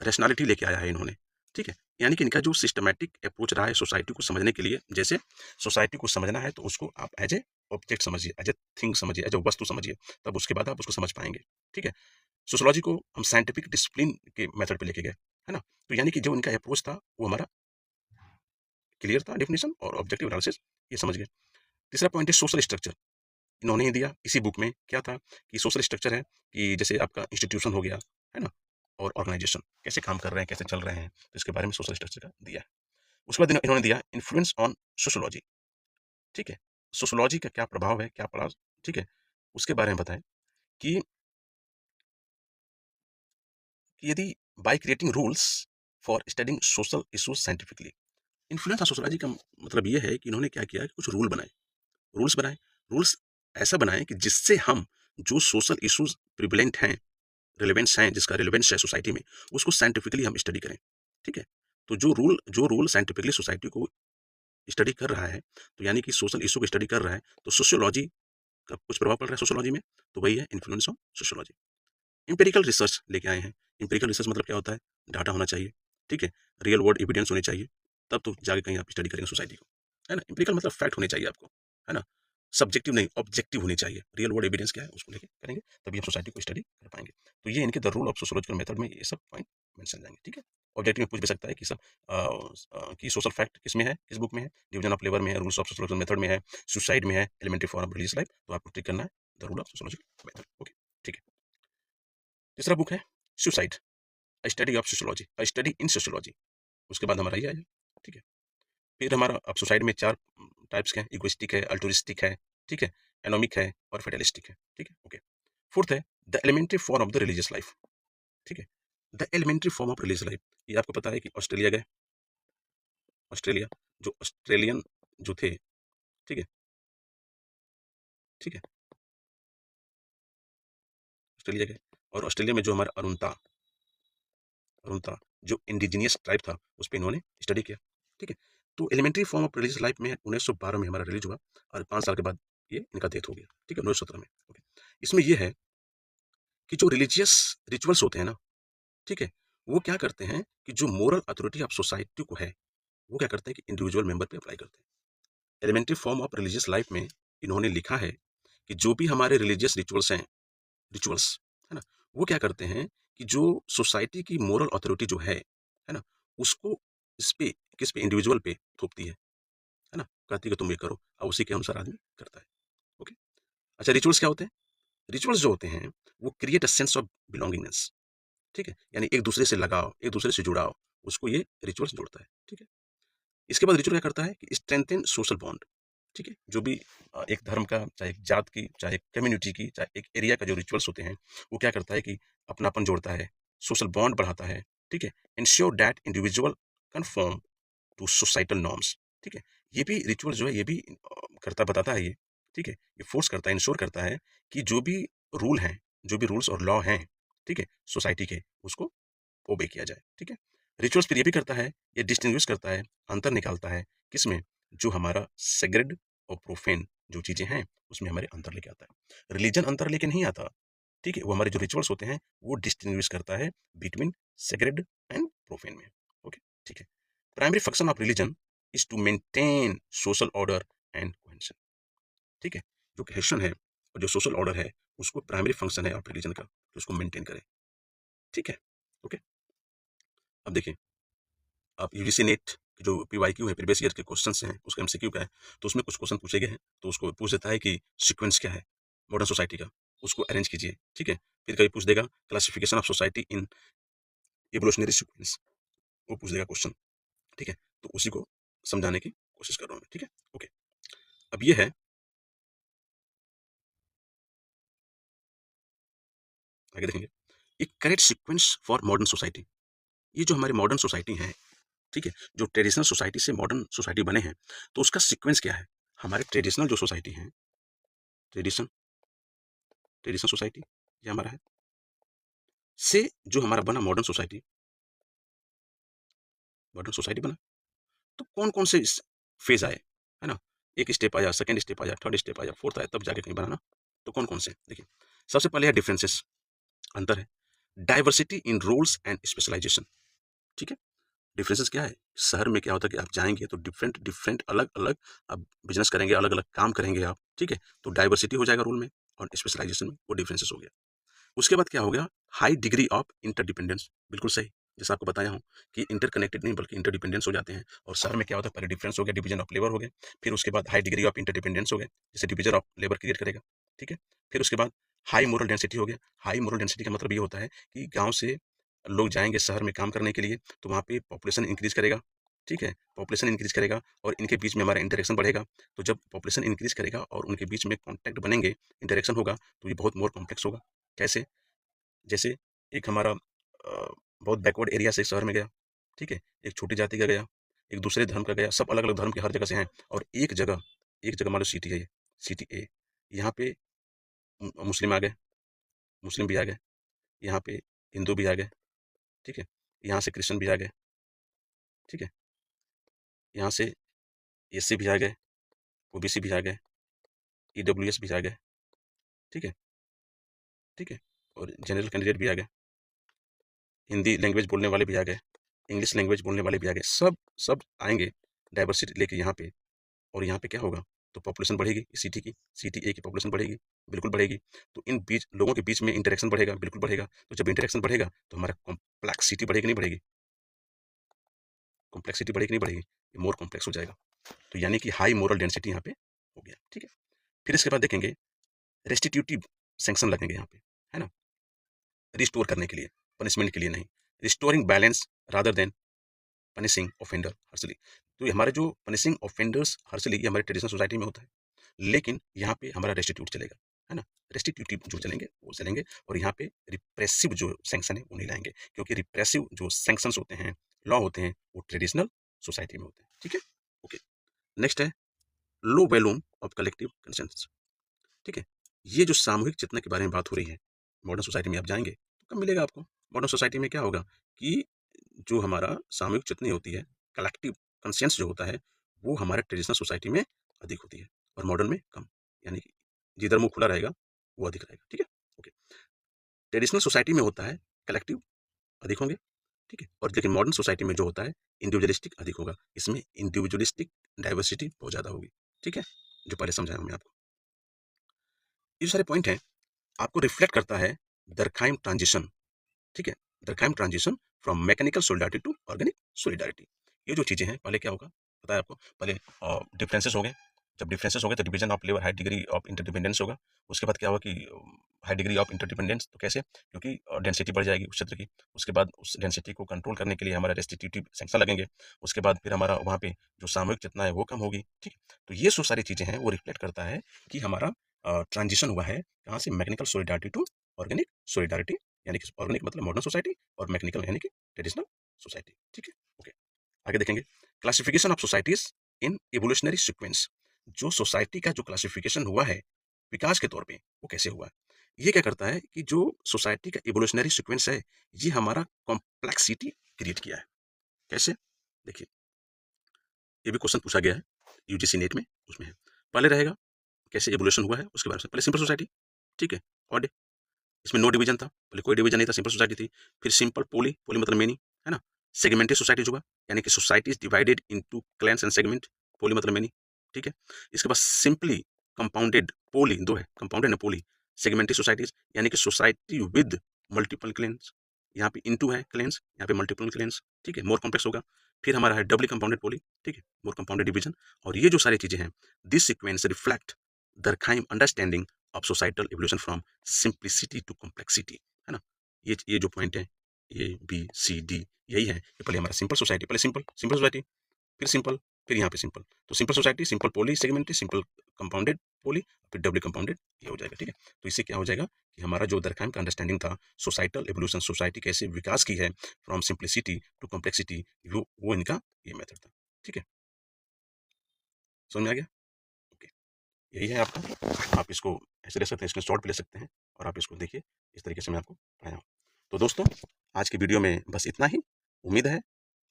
रैशनैलिटी लेके आया है इन्होंने, ठीक है। यानी कि इनका जो सिस्टमैटिक अप्रोच रहा है सोसाइटी को समझने के लिए, जैसे सोसाइटी को समझना है तो उसको आप एज ए ऑब्जेक्ट समझिए, एज ए थिंग समझिए, एज ए वस्तु समझिए, तब उसके बाद आप उसको समझ पाएंगे, ठीक है। सोशोलॉजी को हम साइंटिफिक डिसिप्लिन के मेथड पे लेके गए, है ना, तो यानी कि जो इनका अप्रोच था वो हमारा क्लियर था, डेफिनेशन और ऑब्जेक्टिव एनालिसिस, ये समझ गए। तीसरा पॉइंट है सोशल स्ट्रक्चर, इन्होंने ही दिया इसी बुक में, क्या था कि सोशल स्ट्रक्चर है कि जैसे आपका इंस्टीट्यूशन हो गया, है ना, और ऑर्गेनाइजेशन कैसे काम कर रहे हैं, कैसे चल रहे हैं, तो इसके बारे में सोशल स्ट्रक्चर का दिया है। उसके बाद इन्होंने दिया इन्फ्लुएंस ऑन सोशोलॉजी, ठीक है, सोशोलॉजी का क्या प्रभाव है, क्या पड़ा, ठीक है, उसके बारे में बताएं कि यदि by creating rules for studying social issues scientifically, influence on sociology का मतलब ये है कि इन्होंने क्या किया कि कुछ रूल बनाए, रूल्स बनाए, रूल्स ऐसा बनाए कि जिससे हम जो सोशल इशूज प्रिवलेंट हैं, रिलेवेंस हैं, जिसका रिलेवेंस है सोसाइटी में, उसको साइंटिफिकली हम स्टडी करें, ठीक है। तो जो रूल साइंटिफिकली सोसाइटी को स्टडी कर रहा है, तो यानी कि सोशल इशू को स्टडी कर रहा है, तो सोशियोलॉजी का कुछ प्रभाव पड़ रहा है सोशियोलॉजी में, तो वही है influence of sociology. Empirical research लेके आए हैं, एम्पिरिकल रिसर्च मतलब क्या होता है, डाटा होना चाहिए, ठीक है, रियल वर्ल्ड एविडेंस होने चाहिए, तब तो जाके कहीं आप स्टडी करेंगे सोसाइटी को, है ना। एम्पिरिकल मतलब फैक्ट होने चाहिए आपको, है ना, सब्जेक्टिव नहीं, ऑब्जेक्टिव होनी चाहिए, रियल वर्ल्ड एविडेंस क्या है उसको लेके करेंगे, तभी आप सोसाइटी को स्टडी कर पाएंगे। तो ये इनके the rule of sociological method में ये सब पॉइंट मेंशन जाएंगे, ठीक है। ऑब्जेक्टिव में पूछ भी सकता है कि सब कि सोशल फैक्ट किस में है, किस बुक में है, डिवीजन ऑफ लेबर में है, रूल्स ऑफ सोशोलॉजिकल मेथड में है, सुसाइड में है, elementary form of religious life, तो आपको ट्रिक करना है the rule of sociological method, okay, ठीक है। तीसरा बुक है suicide, study of sociology, study in sociology, उसके बाद हमारा ये आया, ठीक है। फिर हमारा अब सुसाइड में 4 टाइप्स के हैं, इगोइस्टिक है, अल्टुरिस्टिक है, ठीक है, एनोमिक है और फेटलिस्टिक है, ठीक है, ओके। फोर्थ है the elementary form of the religious life, ठीक है, the elementary form of religious life, ये आपको पता है कि ऑस्ट्रेलिया गए, ऑस्ट्रेलिया, जो ऑस्ट्रेलियन जो थे, ठीक है, ठीक है, ऑस्ट्रेलिया गए, और ऑस्ट्रेलिया में जो हमारा अरुणता जो इंडिजिनियस ट्राइब था, उस पर इन्होंने स्टडी किया, ठीक है। तो elementary form of religious life में 1912 में हमारा रिलीज हुआ, और 5 साल के बाद ये इनका डेथ हो गया, ठीक है, 1917 में, ओके। इसमें ये है कि जो रिलीजियस रिचुअल्स होते हैं ना, ठीक है, वो क्या करते हैं कि जो मोरल अथॉरिटी ऑफ सोसाइटी को है, वो क्या करते हैं कि इंडिविजुअल मेंबर पे अप्लाई करते हैं। Elementary form of religious life में इन्होंने लिखा है कि जो भी हमारे रिलीजियस रिचुअल्स हैं, रिचुअल्स, है ना, वो क्या करते हैं कि जो सोसाइटी की मोरल अथॉरिटी जो है ना, उसको इस पे, किस पे, इंडिविजुअल पे थोपती है ना, कहती है कि तुम ये करो, और उसी के अनुसार आदमी करता है, ओके। अच्छा, रिचुअल्स क्या होते हैं, रिचुअल्स जो होते हैं वो create a sense of belongingness, ठीक है, यानी एक दूसरे से लगाव, एक दूसरे से जुड़ाव, उसको ये रिचुअल्स जोड़ता है, ठीक है। इसके बाद रिचुअल क्या करता है कि स्ट्रेंथन सोशल बॉन्ड। ठीक है, जो भी एक धर्म का, चाहे एक जात की, चाहे एक कम्युनिटी की, चाहे एक एरिया का जो रिचुअल्स होते हैं, वो क्या करता है कि अपनापन जोड़ता है, सोशल बॉन्ड बढ़ाता है। ठीक है, ensure that individual conform to societal norms. ठीक है, ये भी रिचुअल जो है ये भी करता बताता है ये। ठीक है, ये फोर्स करता है, इंश्योर करता है कि जो भी रूल हैं, जो भी रूल्स और लॉ हैं, ठीक है, सोसाइटी के, उसको ओबे किया जाए। ठीक है, रिचुअल्स फिर ये भी करता है, ये डिस्टिंग्विश करता है, अंतर निकालता है किसमें, जो हमारा सेग्रेड और प्रोफेन जो चीजें हैं उसमें हमारे अंतर लेके आता है। रिलीजन अंतर लेके नहीं आता। ठीक है, वो हमारे जो रिचुअल्स होते हैं वो डिस्टिंग्विश करता है बिटवीन सेग्रेड एंड प्रोफेन में। ओके, ठीक है। Primary function of religion is to maintain social order and cohesion. ठीक है, जो कोहेशन है और जो सोशल ऑर्डर है, उसको प्राइमरी फंक्शन है ऑफ रिलीजन का, तो उसको मेंटेन करे। ठीक है, ओके। अब देखिए, आप यूजीसी नेट जो पीवाईक्यू है, प्रीवियस ईयर के क्वेश्चंस हैं, उसका एमसीक्यू का है, तो उसमें कुछ क्वेश्चन पूछे गए हैं, तो उसको पूछ देता है कि सीक्वेंस क्या है मॉडर्न सोसाइटी का, उसको अरेंज कीजिए। ठीक है, फिर कभी पूछ देगा classification of society in evolutionary sequence, वो पूछ देगा क्वेश्चन। ठीक है, तो उसी को समझाने की कोशिश कर रहा हूँ मैं। ठीक है, ओके। अब ये है, आगे देखेंगे, एक correct sequence for modern society. ये जो हमारी मॉडर्न सोसाइटी है, ठीक है, जो ट्रेडिशनल सोसाइटी से मॉडर्न सोसाइटी बने हैं, तो उसका सीक्वेंस क्या है। हमारे ट्रेडिशनल जो सोसाइटी है, ट्रेडिशन ट्रेडिशनल सोसाइटी ये हमारा है, से जो हमारा बना मॉडर्न सोसाइटी बना, तो कौन कौन से फेज आए, है ना। एक स्टेप आया, सेकंड स्टेप आया, थर्ड स्टेप आया, फोर्थ आया, तब जाके कहीं बना ना। तो कौन कौन से, देखिए, सबसे पहले है डिफरेंसेस, अंतर है। Diversity in roles and specialization. ठीक है, डिफरेंसेस क्या है, शहर में क्या होता है कि आप जाएंगे तो डिफरेंट डिफरेंट अलग अलग आप बिजनेस करेंगे, अलग अलग काम करेंगे आप। ठीक है, तो डाइवर्सिटी हो जाएगा रोल में और स्पेशलाइजेशन में, वो डिफरेंसेस हो गया। उसके बाद क्या हो गया, हाई डिग्री ऑफ इंटरडिपेंडेंस। बिल्कुल सही, जैसा आपको बताया हूँ कि इंटरकनेक्टेड नहीं बल्कि इंटरडिपेंडेंस हो जाते हैं। और शहर में क्या होता है, पहले डिफरेंस हो गया, डिवीजन ऑफ लेबर हो गया, फिर उसके बाद हाई डिग्री ऑफ इंटरडिपेंडेंस हो गया, जैसे डिवीजन ऑफ लेबर क्रिएट करेगा। ठीक है, फिर उसके बाद हाई मोरल डेंसिटी हो गया। हाई मोरल डेंसिटी का मतलब ये होता है कि गाँव से लोग जाएंगे शहर में काम करने के लिए, तो वहाँ पे पॉपुलेशन इंक्रीज करेगा। ठीक है, पॉपुलेशन इंक्रीज करेगा और इनके बीच में हमारा इंटरेक्शन बढ़ेगा। तो जब पॉपुलेशन इंक्रीज करेगा और उनके बीच में कॉन्टैक्ट बनेंगे, इंटरेक्शन होगा, तो ये बहुत मोर कॉम्प्लेक्स होगा। कैसे, जैसे एक हमारा बहुत बैकवर्ड एरिया से शहर में गया। ठीक है, एक छोटी जाति का गया, एक दूसरे धर्म का गया, सब अलग अलग धर्म के हर जगह से हैं, और एक जगह मान लो सिटी है, ये सिटी ए, यहाँ पे मुस्लिम आ गए, मुस्लिम भी आ गए, यहाँ पे हिंदू भी आ गए। ठीक है, यहाँ से क्रिश्चियन भी आ गए। ठीक है, यहाँ से एससी भी आ गए, ओबीसी भी आ गए, ईडब्ल्यूएस भी आ गए। ठीक है, ठीक है, और जनरल कैंडिडेट भी आ गए, हिंदी लैंग्वेज बोलने वाले भी आ गए, इंग्लिश लैंग्वेज बोलने वाले भी आ गए, सब सब आएंगे डाइवर्सिटी लेके यहाँ पे। और यहाँ पे क्या होगा, तो पॉपुलेशन बढ़ेगी सिटी की, सिटी ए की पॉपुलेशन बढ़ेगी, बिल्कुल बढ़ेगी। तो इन बीच लोगों के बीच में इंटरेक्शन बढ़ेगा, बिल्कुल बढ़ेगा। तो जब इंटरेक्शन बढ़ेगा तो हमारा कॉम्प्लेक्सिटी बढ़ेगी नहीं बढ़ेगी, कॉम्प्लेक्सिटी बढ़ेगी नहीं बढ़ेगी, ये मोर कॉम्प्लेक्स हो जाएगा। तो यानी कि हाई मोरल डेंसिटी यहाँ पे हो गया। ठीक है, फिर इसके बाद देखेंगे रेस्टिट्यूटिव सैंक्शन लगेंगे यहाँ पे, है ना, रिस्टोर करने के लिए, पनिशमेंट के लिए नहीं। Restoring balance rather than punishing offender harshly. तो ये हमारे जो पनिशिंग ऑफेंडर्स हर्सली, ये हमारे ट्रेडिशनल सोसाइटी में होता है, लेकिन यहाँ पे हमारा रेस्टिट्यूट चलेगा, है ना। रेस्टिट्यूटिव जो चलेंगे वो चलेंगे, और यहाँ पे रिप्रेसिव जो सैंक्शन है वो नहीं लाएंगे, क्योंकि रिप्रेसिव जो सैंक्शंस होते हैं, लॉ होते हैं, वो ट्रेडिशनल सोसाइटी में होते हैं। ठीक है, ओके। नेक्स्ट है लो वैल्यूम ऑफ कलेक्टिव कंसेंट्स। ठीक है, ये जो सामूहिक चेतना के बारे में बात हो रही है, मॉडर्न सोसाइटी में आप जाएंगे तो कब मिलेगा आपको। मॉडर्न सोसाइटी में क्या होगा कि जो हमारा सामूहिक चेतना होती है, कलेक्टिव कंसेंस जो होता है, वो हमारे ट्रेडिशनल सोसाइटी में अधिक होती है और मॉडर्न में कम। यानी कि जिधर मुंह खुला रहेगा वो अधिक रहेगा। ठीक है, ओके। ट्रेडिशनल सोसाइटी में होता है कलेक्टिव अधिक होंगे, ठीक है, और लेकिन मॉडर्न सोसाइटी में जो होता है इंडिविजुअलिस्टिक अधिक होगा। इसमें इंडिविजुअलिस्टिक डाइवर्सिटी बहुत ज़्यादा होगी। ठीक है, जो पहले समझाया मैं आपको, ये सारे पॉइंट हैं, आपको रिफ्लेक्ट करता है दरखाइम ट्रांजिशन। ठीक है, Durkheim transition from mechanical solidarity to organic solidarity. ये जो चीज़ें हैं, पहले क्या होगा बताया आपको, पहले डिफरेंसेस हो गए, जब डिफरेंसेस हो गए तो division of labour high degree of interdependence होगा। उसके बाद क्या होगा कि हाई डिग्री ऑफ इंटरडिपेंडेंस, तो कैसे? क्योंकि डेंसिटी बढ़ जाएगी उस क्षेत्र की। उसके बाद उस डेंसिटी को कंट्रोल करने के लिए हमारा रेस्ट्रिक्टिव सैंक्शन लगेंगे। उसके बाद फिर हमारा वहाँ पे जो सामूहिक चेतना है वो कम होगी, ठीक है? तो ये जो सारी चीज़ें हैं वो रिफ्लेक्ट करता है कि हमारा ट्रांजिशन हुआ है कहाँ से, mechanical solidarity to organic solidarity, यानी कि ऑर्गेनिक मतलब मॉडर्न सोसाइटी और मैकेनिकल यानी कि ट्रेडिशनल सोसाइटी, ठीक है? ओके, आगे देखेंगे classification of societies in evolutionary sequence. जो सोसाइटी का जो क्लासिफिकेशन हुआ है विकास के तौर पे, वो कैसे हुआ है? ये क्या करता है कि जो सोसाइटी का इवोल्यूशनरी सीक्वेंस है, ये हमारा कॉम्प्लेक्सिटी क्रिएट किया है। कैसे? देखिए, ये भी क्वेश्चन पूछा गया है यूजीसी नेट में, उसमें है। पहले रहेगा कैसे इवोल्यूशन हुआ है उसके बारे में। पहले सिंपल सोसाइटी, ठीक है, ऑड, इसमें नो डिवीजन था, पहले कोई डिवीजन नहीं था, सिंपल सोसाइटी थी। फिर सिंपल पोली, पोली मतलब मेनी, है ना? सेगमेंटेड सोसाइटीज हुआ, यानी कि society is divided into clans and segment, poly मतलब मेनी, ठीक है। इसके बाद सिंपली कंपाउंडेड, पोली दो है, कंपाउंडेड ना पोली, सेगमेंटेड सोसाइटीज यानी कि सोसाइटी विद मल्टीपल क्लेंस, यहाँ पे इनटू है क्लेंस, यहाँ पे मल्टीपल क्लेंस, ठीक है, मोर कॉम्प्लेक्स होगा। फिर हमारा है डबली कंपाउंडेड पोली, ठीक है, मोर कंपाउंडेड डिवीजन। और ये जो सारी चीजें हैं, this sequence reflect Durkheim understanding of societal evolution from simplicity to complexity, है ना? ये जो पॉइंट है, ए बी सी डी, यही है कि पहले हमारा सिंपल सोसाइटी, पहले सिंपल सिंपल सोसाइटी, फिर सिंपल, फिर यहाँ पे सिंपल। तो सिंपल सोसाइटी, सिंपल पोली सेगमेंटेड, सिंपल कंपाउंडेड पोली, फिर डबली कंपाउंडेड, ये हो जाएगा, ठीक है। तो इससे क्या हो जाएगा कि हमारा जो दरखाम का अंडरस्टैंडिंग था सोसाइटल एवोल्यूशन, सोसाइटी कैसे विकास की है फ्रॉम सिंप्लिसिटी टू कॉम्प्लेक्सिटी, वो इनका ये मेथड था, ठीक है। समझ में आ गया? ओके, यही है आपका। आप इसको ऐसे ले सकते हैं, स्क्रीन शॉट भी ले सकते हैं और आप इसको देखिए, इस तरीके से मैं आपको पढ़ाया हूँ। तो दोस्तों, आज की वीडियो में बस इतना ही। उम्मीद है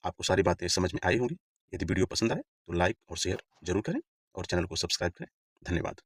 आपको सारी बातें समझ में आई होंगी। यदि वीडियो पसंद आए तो लाइक और शेयर जरूर करें और चैनल को सब्सक्राइब करें। धन्यवाद।